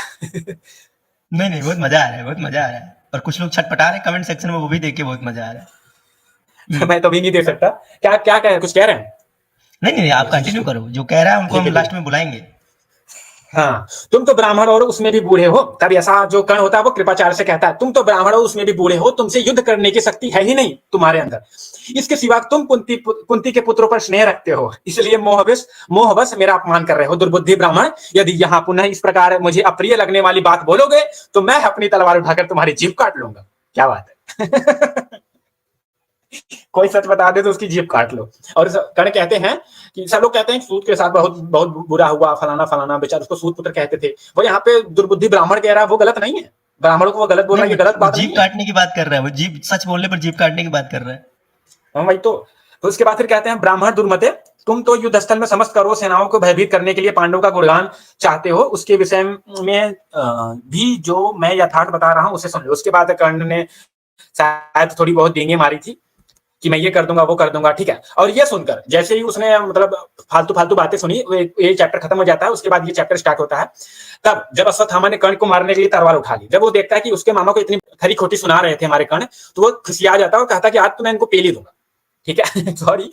नहीं, बहुत मजा आ रहा है, बहुत मजा आ रहा है। और कुछ लोग छटपटा रहे हैं कमेंट सेक्शन में, वो भी देख के बहुत मजा आ रहा है। मैं तो भी नहीं दे सकता। क्या कुछ कह रहे हैं? नहीं, आप कंटिन्यू करो, जो कह रहा है उनको हम लास्ट में बुलाएंगे। हाँ, तुम तो ब्राह्मण और उसमें भी बूढ़े हो। तब ऐसा जो कर्ण होता है वो कृपाचार्य से कहता है, तुम तो ब्राह्मण और उसमें भी बूढ़े हो, तुमसे युद्ध करने की शक्ति है ही नहीं तुम्हारे अंदर। इसके सिवा तुम कुंती के पुत्रों पर स्नेह रखते हो, इसलिए मोहवश मेरा अपमान कर रहे हो। दुर्बुद्धि ब्राह्मण, यदि यहाँ पुनः इस प्रकार मुझे अप्रिय लगने वाली बात बोलोगे तो मैं अपनी तलवार उठाकर तुम्हारी जीभ काट लूंगा। क्या बात है? कोई सच बता दे तो उसकी जीभ काट लो। और कर्ण कहते हैं कि सब लोग कहते हैं सूत के साथ बहुत बहुत बुरा हुआ, फलाना बेचारा, उसको सूत पुत्र कहते थे। वो यहाँ पे दुर्बुद्धि ब्राह्मण कह रहा है, वो गलत नहीं है। ब्राह्मणों को वो गलत बोल रहा है, ये गलत बात नहीं है। जीभ काटने की बात कर रहा है वो, जीभ सच बोलने पर जीभ काटने की बात कर रहा है। हाँ भाई, तो उसके बाद फिर कहते हैं, ब्राह्मण दुर्मते, तुम तो युद्ध स्थल में समस्त करो सेनाओं को भयभीत करने के लिए पांडवों का गुणगान चाहते हो। उसके विषय में भी जो मैं यथार्थ बता रहा हूं उसे सुन लो। उसके बाद कर्ण ने शायद थोड़ी बहुत डींगे मारी थी कि मैं ये कर दूंगा वो कर दूंगा, ठीक है। और ये सुनकर जैसे ही उसने मतलब फालतू बातें सुनी, ये चैप्टर खत्म हो जाता है। उसके बाद ये चैप्टर स्टार्ट होता है। तब जब अश्वत्थामा ने कर्ण को मारने के लिए तलवार उठा ली, जब वो देखता है कि उसके मामा को इतनी खरी खोटी सुना रहे थे हमारे कर्ण, तो वो खुशिया जाता है और कहता है कि आज तो मैं इनको पेल ही दूंगा, ठीक है। सॉरी।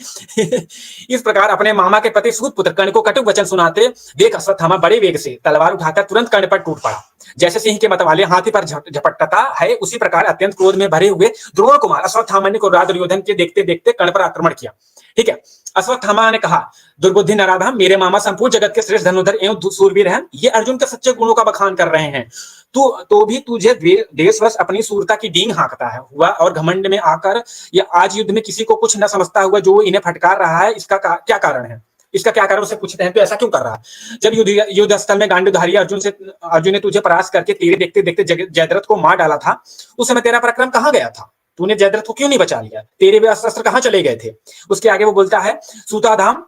इस प्रकार अपने मामा के पति सूतपुत्र कर्ण को कटुक वचन सुनाते देख अश्वत्थामा बड़े वेग से तलवार उठाकर तुरंत कर्ण पर टूट पड़ा। जैसे सिंह के मतवाले हाथी पर झपटता है, उसी प्रकार अत्यंत क्रोध में भरे हुए द्रोण कुमार अश्वत्थामा ने दुर्योधन के देखते देखते कर्ण पर आक्रमण किया, ठीक है। अश्वत्थामा ने कहा, दुर्बुद्धि नराधम, मेरे मामा संपूर्ण जगत के श्रेष्ठ धनुर्धर एवं सूरवीर हैं, ये अर्जुन के सच्चे गुणों का बखान कर रहे हैं। तो भी तुझे देशवश अपनी सूरता की डींग हाँकता है हुआ, और घमंड में आकर ये आज युद्ध में किसी को कुछ न समझता हुआ जो इन्हें फटकार रहा है, इसका क्या कारण है? इसका क्या कारण? उसे पूछते हैं तो ऐसा क्यों कर रहा है? जब युद्ध स्थल में गांडीवधारी अर्जुन ने तुझे परास्त करके तेरे देखते देखते जयद्रथ को मार डाला था, उस समय तेरा पराक्रम कहाँ गया था? तूने जयद्रथ को क्यों नहीं बचा लिया, तेरे भी अस्त्र कहाँ चले गए थे। उसके आगे वो बोलता है सूताधाम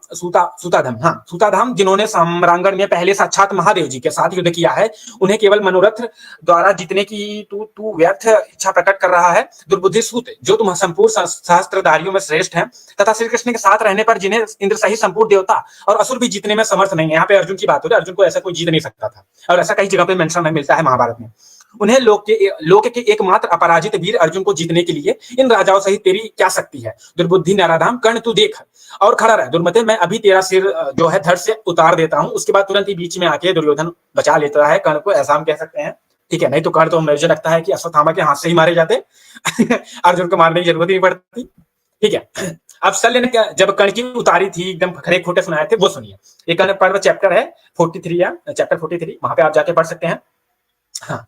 जिन्होंने सम्रांगण में पहले साक्षात महादेव जी के साथ युद्ध किया है, उन्हें केवल मनोरथ द्वारा जीतने की तू व्यर्थ इच्छा प्रकट कर रहा है। दुर्बुद्धि सूत, जो तुम संपूर्ण सहस्त्रधारियों में श्रेष्ठ हैं तथा श्री कृष्ण के साथ रहने पर जिन्हें इंद्र सहित संपूर्ण देवता और असुर भी जीतने में समर्थ नहीं है। यहाँ पे अर्जुन की बात हो रही है, अर्जुन को ऐसा कोई जीत नहीं सकता था, और ऐसा कई जगह पे मेंशन में मिलता है महाभारत में। उन्हें लोक के एकमात्र अपराजित वीर अर्जुन को जीतने के लिए इन राजाओं सहित तेरी क्या शक्ति है। दुर्बुद्धि नाराधाम, कर्ण तू देख और खड़ा रह। दुर्मते, मैं अभी तेरा सिर जो है धड़ से उतार देता हूं। उसके बाद तुरंत ही बीच में आके दुर्योधन बचा लेता है कर्ण को, ऐसा हम कह सकते हैं, ठीक है। नहीं तो कर्ण तो मुझे लगता है कि अश्वत्थामा के हाथ से ही मारे जाते अर्जुन को मारने की जरूरत नहीं पड़ती, ठीक है। अब शल्य ने जब कर्ण की उतारी थी, एकदम खरे खोटे सुनाए थे, वो सुनिए। ये कर्ण पर्व चैप्टर है 43 या चैप्टर 43, वहां पे आप जाके पढ़ सकते हैं। हाँ,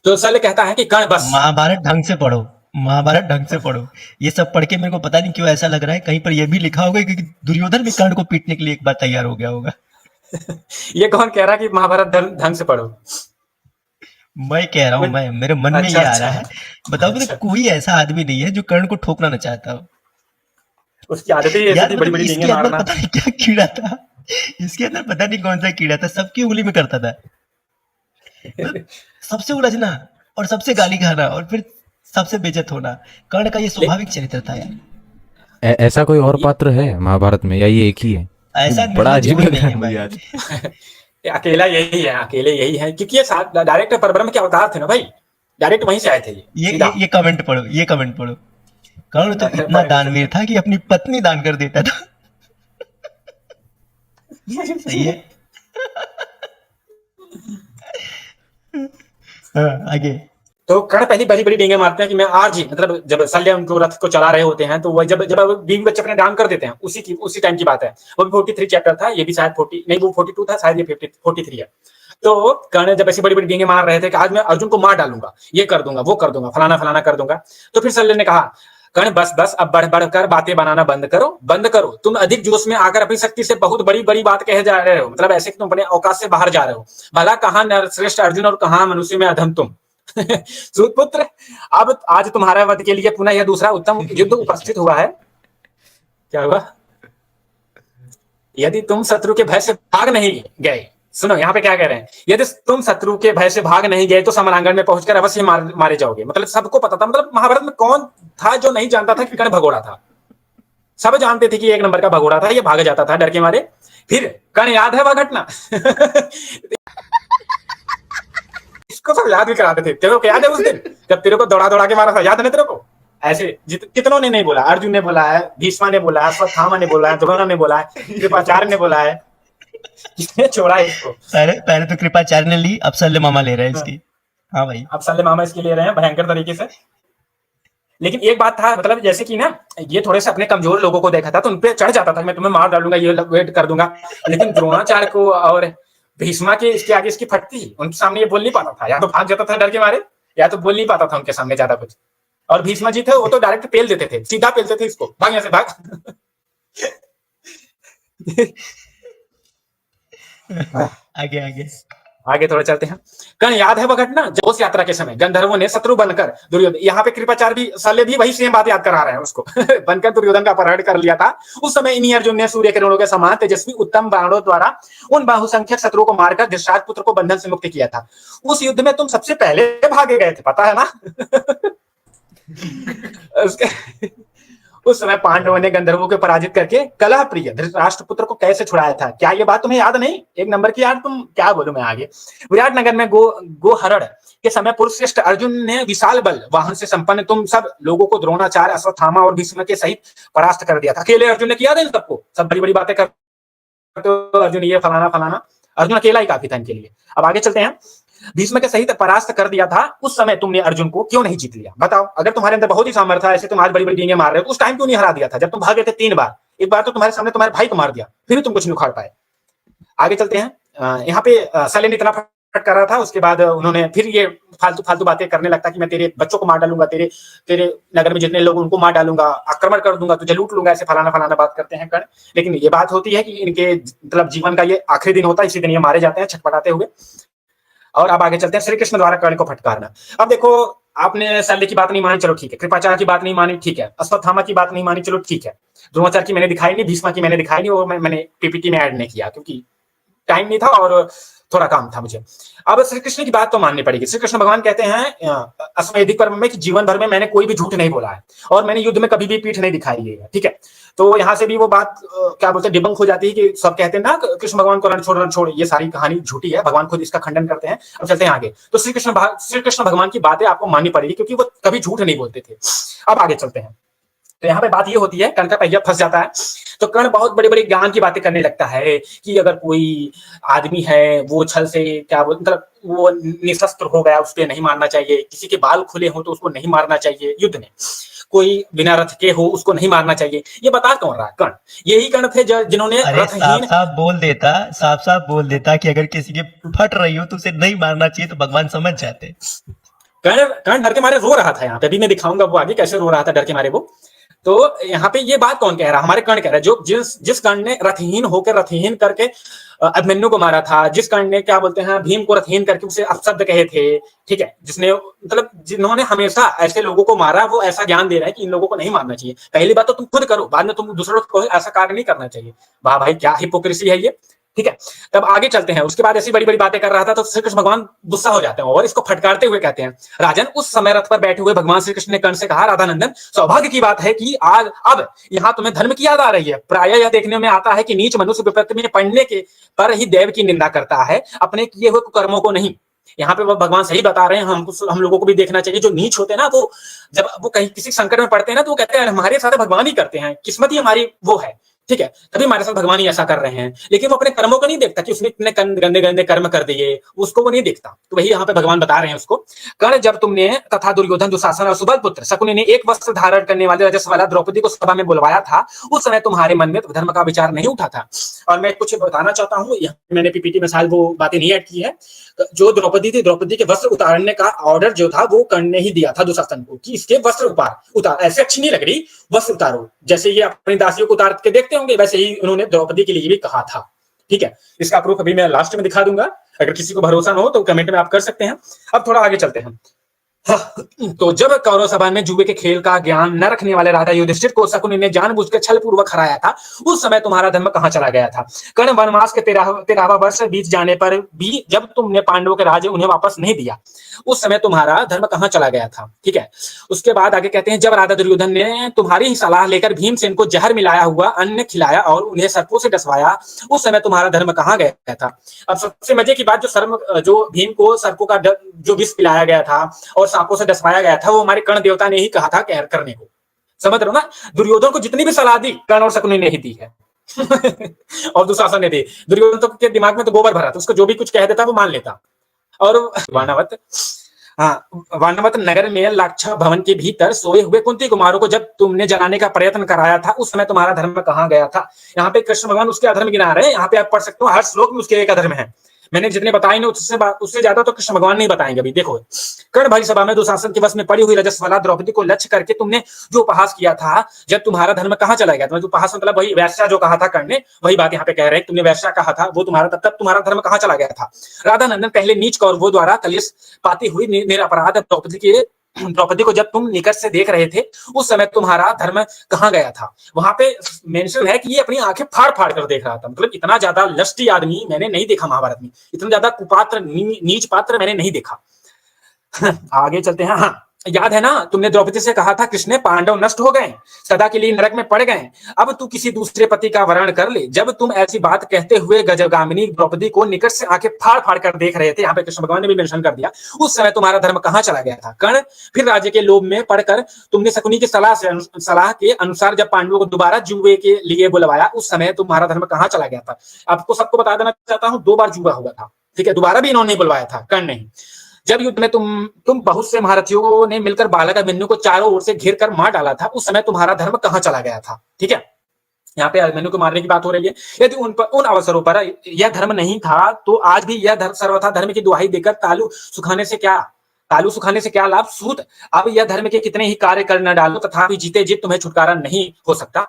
तो शल्य कहता है कि कर्ण बस महाभारत ढंग से पढ़ो, महाभारत ढंग से पढ़ो। ये सब पढ़ के मेरे को पता नहीं क्यों ऐसा लग रहा है कहीं पर ये भी लिखा होगा कि दुर्योधन भी कर्ण को पीटने के लिए एक बार तैयार हो गया होगा। ये कौन कह रहा है कि महाभारत ढंग से पढ़ो? मैं कह रहा हूँ, मैं मेरे मन में ये आ रहा है। बताओ कि कोई ऐसा आदमी नहीं है जो कर्ण को ठोकना न चाहता हो। उसकी आदतें ही ऐसी थी, बड़ी बड़ी इसके अंदर पता नहीं क्या कीड़ा था, इसके अंदर पता नहीं कौन सा कीड़ा था, सबकी उंगली में करता था। सबसे उलझना और सबसे गाली खाना और फिर सबसे बेइज्जत होना, कर्ण का ये स्वाभाविक चरित्र था यार। ऐसा कोई और पात्र है महाभारत में या ये एक ही है? ऐसा बड़ा अजीब लग रहा है भाई। मुझे आज। अकेला यही है, अकेले यही है, क्योंकि ये डायरेक्ट परब्रह्म के अवतार थे ना भाई, डायरेक्ट वहीं से आए थे ये कमेंट पढ़ो, ये कमेंट पढ़ो। कर्ण तो इतना दानवीर था कि अपनी पत्नी दान कर देता था। सही है। आगे तो कर्ण पहली बड़ी बड़ी डींगे मारते हैं कि मैं आज ही, मतलब जब शल्य उनको रथ को चला रहे होते हैं तो वह जब डींग बच्चे अपने डांग कर देते हैं, उसी टाइम की बात है। वो भी 43 चैप्टर था, ये भी शायद 40 नहीं, वो 42 था शायद, ये 43 है। तो कर्ण जब ऐसी बड़ी बड़ी डींगे मार रहे थे कि आज मैं अर्जुन को मार डालूंगा, ये कर दूंगा, वो कर दूंगा, फलाना फलाना कर दूंगा। तो फिर शल्य ने कहा, कर्ण बस बस, अब बढ़ बढ़कर बातें बनाना बंद करो। तुम अधिक जोश में आकर अपनी शक्ति से बहुत बड़ी बड़ी बात कहे जा रहे हो, मतलब ऐसे कि तुम अपने औकात से बाहर जा रहे हो। भला कहाँ नरश्रेष्ठ अर्जुन और कहाँ मनुष्य में अधम तुम। सूतपुत्र, अब आज तुम्हारा वध के लिए पुनः यह दूसरा उत्तम युद्ध उपस्थित हुआ है। क्या हुआ? यदि तुम शत्रु के भय से भाग नहीं गए, सुनो यहाँ पे क्या कह रहे हैं, यदि तुम शत्रु के भय से भाग नहीं गए तो समरांगण में पहुंचकर अवश्य मारे जाओगे। मतलब सबको पता था, मतलब महाभारत में कौन था जो नहीं जानता था कि कर्ण भगोड़ा था? सब जानते थे कि एक नंबर का भगोड़ा था, ये भाग जाता था डर के मारे। फिर कर्ण याद है वह घटना? इसको सब याद भी कराते थे। तेरे को याद है उस दिन जब तेरे को दौड़ा के मारा था, याद है तेरे को? ऐसे कितनों ने नहीं बोला, अर्जुन ने बोला है, भीष्मा ने बोला है, अश्वत्थामा ने बोला है, द्रोण ने बोला है, कृपाचार्य ने बोला है, किसने छोड़ा इसको? पहले तो कृपाचार्य ने ली, अब शल्य मामा ले रहे हैं इसकी। हाँ भाई, अब शल्य मामा इसकी ले रहे हैं भयंकर तरीके से। लेकिन एक बात था, मतलब जैसे कि ना, ये थोड़े से अपने कमजोर लोगों को देखा था तो उनपे चढ़ जाता था, मैं तुम्हें मार डालूंगा, ये वेट कर दूंगा। लेकिन द्रोणाचार्य को और भीष्मा के इसके आगे इसकी फटती, उनके सामने ये बोल नहीं पाता था, या तो भाग जाता था डर के मारे, या तो बोल नहीं पाता था उनके सामने ज्यादा कुछ। और भीष्मा जी थे वो तो डायरेक्ट पेल देते थे, सीधा पेलते थे इसको, भाग यहाँ से भाग। आगे थोड़ा चलते हैं। कर्ण याद है वह घटना जब उस यात्रा के समय गंधर्वों ने शत्रु बनकर दुर्योधन, यहाँ पे कृपाचार्य भी शल्य भी वही सेम बात याद करा रहे हैं उसको बनकर दुर्योधन का अपहरण कर लिया था। उस समय इन्हीं अर्जुन ने सूर्य किरणों के समान तेजस्वी उत्तम बाणों द्वारा उन बहुसंख्यक शत्रुओं को मारकर धृतराष्ट्र पुत्र को बंधन से मुक्त किया था। उस युद्ध में तुम सबसे पहले भागे गए थे, पता है ना? उस समय पांडवों ने गंधर्वों को पराजित करके कलह प्रिय धृतराष्ट्र पुत्र को कैसे छुड़ाया था, क्या ये बात तुम्हें याद नहीं? एक नंबर की यार, तुम क्या बोलूं मैं आगे। विराट नगर में गोहरण के समय पुरुषश्रेष्ठ अर्जुन ने विशाल बल वाहन से संपन्न तुम सब लोगों को द्रोणाचार्य, अश्वत्थामा और भीष्म के सहित परास्त कर दिया था। अकेले अर्जुन ने किया था इन सबको, सब बड़ी बड़ी बातें करते हो अर्जुन ये फलाना फलाना, अर्जुन अकेला ही काफी था इनके लिए। अब आगे चलते हैं। भीष्म के सहित परास्त कर दिया था, उस समय तुमने अर्जुन को क्यों नहीं जीत लिया? बताओ, अगर तुम्हारे अंदर बहुत ही सामर्थ्य है, ऐसे तुम आज बड़ी बड़ी डींगे मार रहे हो, उस टाइम क्यों नहीं हरा दिया था? जब तुम भागे थे 3 बार, एक बार तो तुम्हारे सामने तुम्हारे भाई को मार दिया, फिर भी तुम कुछ नहीं उखाड़ पाए। आगे चलते हैं। यहाँ पे शल्य ने इतना फट कर रहा था, उसके बाद उन्होंने फिर ये फालतू बातें करने लगता कि मैं तेरे बच्चों को मार डालूंगा, तेरे नगर में जितने लोग उनको मार डालूंगा, आक्रमण कर दूंगा, तुझे लूट लूंगा, ऐसे फलाना फलाना बात करते हैं कर्ण। लेकिन ये बात होती है कि इनके मतलब जीवन का ये आखिरी दिन होता है, इसी दिन ये मारे जाते हैं छटपटाते हुए। और अब आगे चलते हैं, श्री कृष्ण द्वारा कर्ण को फटकारना। अब देखो, आपने शल्य की बात नहीं मानी, चलो ठीक है, कृपाचार्य की बात नहीं मानी, ठीक है, अश्वत्थामा की बात नहीं मानी, चलो ठीक है, द्रोणाचार्य की मैंने दिखाई नहीं, भीष्मा की मैंने दिखाई नहीं, और मैंने पीपीटी में ऐड नहीं किया क्योंकि टाइम नहीं था और थोड़ा काम था मुझे। अब श्री कृष्ण की बात तो माननी पड़ेगी। श्री कृष्ण भगवान कहते हैं अश्वमेधिक पर्व में कि जीवन भर में मैंने कोई भी झूठ नहीं बोला है और मैंने युद्ध में कभी भी पीठ नहीं दिखाई है, ठीक है। तो यहाँ से भी वो बात क्या बोलते हैं, डिबंक हो जाती है कि सब कहते हैं ना कृष्ण भगवान को रण छोड़, ये सारी कहानी झूठी है, भगवान खुद इसका खंडन करते हैं। अब चलते हैं आगे। तो श्री कृष्ण भगवान की बातें आपको माननी पड़ेगी क्योंकि वो कभी झूठ नहीं बोलते थे। अब आगे चलते हैं। तो यहाँ पे बात ये होती है, कर्ण का पहिया फंस जाता है, तो कर्ण बहुत बड़ी बड़ी ज्ञान की बातें करने लगता है कि अगर कोई आदमी है वो छल से क्या बोल, मतलब वो निशस्त्र हो गया, उस पर नहीं मारना चाहिए, किसी के बाल खुले हो तो उसको नहीं मारना चाहिए युद्ध में, कोई बिना रथ के हो उसको नहीं मारना चाहिए। ये बता कौन रहा है? कर्ण। यही कर्ण थे जिन्होंने अरे रथहीन, साफ साफ बोल देता कि अगर किसी के फट रही हो तो उसे नहीं मारना चाहिए, तो भगवान समझ जाते। कर्ण डर के मारे रो रहा था। यहाँ पे अभी मैं दिखाऊंगा वो आगे कैसे रो रहा था डर के मारे वो। तो यहाँ पे ये बात कौन कह रहा है? हमारे कर्ण कह रहा है, जो जिस कर्ण ने रथहीन करके अभिमन्यु को मारा था, जिस कर्ण ने क्या बोलते हैं भीम को रथहीन करके उसे अपशब्द कहे थे, ठीक है, जिसने मतलब जिन्होंने हमेशा ऐसे लोगों को मारा, वो ऐसा ज्ञान दे रहा है कि इन लोगों को नहीं मारना चाहिए। पहली बात तो तुम खुद करो, बाद में तुम दूसरों को ऐसा कार्य नहीं करना चाहिए। वाह भाई, क्या हिपोक्रेसी है ये, ठीक है। तब आगे चलते हैं। उसके बाद ऐसी बड़ी बड़ी बातें कर रहा था तो श्री कृष्ण भगवान गुस्सा हो जाते हैं और इसको फटकारते हुए कहते हैं, राजन, उस समय रथ पर बैठे हुए भगवान श्री कृष्ण ने कर्ण से कहा, राधानंदन, सौभाग्य की बात है कि आज अब यहाँ तुम्हें धर्म की याद आ रही है। प्रायः यह देखने में आता है कि नीच मनुष्य विपत्ति में पड़ने के पर ही देव की निंदा करता है, अपने किए हुए कर्मों को नहीं। यहाँ पे वो भगवान सही बता रहे हैं, हम लोगों को भी देखना चाहिए। जो नीच होते हैं ना, वो जब वो कहीं किसी संकट में पड़ते हैं ना, तो वो कहते हैं हमारे साथ भगवान ही करते हैं, किस्मत ही हमारी वो है, ठीक है, तभी हमारे साथ भगवान ही ऐसा कर रहे हैं। लेकिन वो अपने कर्मों को नहीं देखता कि उसने इतने गंदे गंदे कर्म कर दिए, उसको वो नहीं देखता। तो वही यहाँ पे भगवान बता रहे हैं उसको, कर्ण, जब तुमने तथा दुर्योधन, दुशासन और सुबल पुत्र शकुनि ने एक वस्त्र धारण करने वाले रजस्वला द्रौपदी को सभा में बुलवाया था, उस समय तुम्हारे मन में धर्म का विचार नहीं उठा था। और मैं कुछ बताना चाहता हूँ, मैंने पीपीटी में शायद वो बातें नहीं ऐड की है। जो द्रौपदी थी, द्रौपदी के वस्त्र उतारने का ऑर्डर जो था वो कर्ण ने ही दिया था दुशासन को कि इसके वस्त्र उतार, ऐसे अच्छी नहीं लग रही, वस्त्र उतारो। जैसे ये अपनी दासियों को उतार के देखते होंगे, वैसे ही उन्होंने द्रौपदी के लिए भी कहा था, ठीक है। इसका प्रूफ अभी मैं लास्ट में दिखा दूंगा, अगर किसी को भरोसा न हो तो कमेंट में आप कर सकते हैं। अब थोड़ा आगे चलते हैं। तो जब कौरव सभा में जुए के खेल का ज्ञान न रखने वाले राजा युधिष्ठिर को शकुनि ने जानबूझकर छलपूर्वक हराया था, उस समय तुम्हारा धर्म कहां चला गया था? कर्ण वनवास के 13वां वर्ष बीत जाने पर भी जब तुमने पांडवों के राज्य उन्हें वापस नहीं दिया, उस समय तुम्हारा धर्म कहां चला गया था, ठीक है। उसके बाद आगे कहते हैं, जब राजा दुर्योधन ने तुम्हारी ही सलाह लेकर भीमसेन को जहर मिलाया हुआ अन्न खिलाया और उन्हें सर्पों से डसवाया, उस समय तुम्हारा धर्म कहां गया था? अब सबसे मजे की बात, जो भीम को सर्पों का जो विष पिलाया गया था और सांपों से डसवाया गया था, वो हमारे कर्ण देवता ने ही कहा था करने को। समझ रहे हो ना? दुर्योधन को जितनी भी सलाह दी, कर्ण और शकुनि ने ही दी है। और दुशासन ने दी। दुर्योधन के दिमाग में तो गोबर भरा था, उसको जो भी कुछ कह देता वो मान लेता। और वानवत नगर में लाक्षा भवन के भीतर सोए हुए कुंती कुमारों को जब तुमने जलाने का प्रयत्न कराया था, उस समय तुम्हारा धर्म कहां गया था? यहाँ पे कृष्ण भगवान उसके अधर्म गिना रहे हैं। यहाँ पे आप पढ़ सकते हो, हर श्लोक में उसके एक अधर्म है। मैंने जितने बताए ना उससे ज्यादा तो कृष्ण भगवान नहीं बताएंगे। अभी देखो, कर्ण भाई सभा में दुशासन के वश में पड़ी हुई रजस्वला द्रौपदी को लक्ष्य करके तुमने जो उपहास किया था, जब तुम्हारा धर्म कहां चला गया? तुम्हें उपहास मतलब वही वैश्या जो कहा था कर्ण ने, वही बात यहाँ पे कह रहे हैं, तुमने वैश्या कहा था, वो तुम्हारा तब तुम्हारा धर्म कहां चला गया था? राधानंदन, पहले नीच कौरवों द्वारा कलेश पाती हुई निरपराध द्रौपदी को जब तुम निकट से देख रहे थे, उस समय तुम्हारा धर्म कहां गया था? वहां पे मेंशन है कि ये अपनी आंखें फाड़ फाड़ कर देख रहा था। मतलब इतना ज्यादा लस्टी आदमी मैंने नहीं देखा महाभारत में, इतना ज्यादा कुपात्र नीच पात्र मैंने नहीं देखा। आगे चलते हैं। हाँ, याद है ना, तुमने द्रौपदी से कहा था, कृष्ण, पांडव नष्ट हो गए, सदा के लिए नरक में पड़ गए, अब तू किसी दूसरे पति का वर्ण कर ले। जब तुम ऐसी बात कहते हुए गजगामिनी द्रौपदी को निकट से आंखें फाड़ फाड़ कर देख रहे थे, यहाँ पे कृष्ण भगवान ने भी मेंशन कर दिया, उस समय तुम्हारा धर्म कहां चला गया था? कर्ण, फिर राज्य के लोभ में पड़कर तुमने शकुनि की सलाह के अनुसार जब पांडवों को दोबारा जुए के लिए बुलवाया, उस समय तुम्हारा धर्म कहां चला गया था? आपको सबको बता देना चाहता हूं, 2 बार जुआ हुआ था, ठीक है, दोबारा भी इन्होंने बुलवाया था, कर्ण नहीं। जब युद्ध में तुम बहुत से महारथियों ने मिलकर बालक अभिमन्यु को चारों ओर से घेर कर मार डाला था, उस समय तुम्हारा धर्म कहां चला गया था? ठीक है, यहाँ पे अभिमन्यु को मारने की बात हो रही है। यदि उन अवसरों पर यह धर्म नहीं था, तो आज भी यह धर्म सर्वथा धर्म की दुहाई देकर तालू सुखाने से क्या लाभ? सूत, अब यह धर्म के कितने ही कार्य कर न डालो, तथापि जीते जी तुम्हें छुटकारा नहीं हो सकता।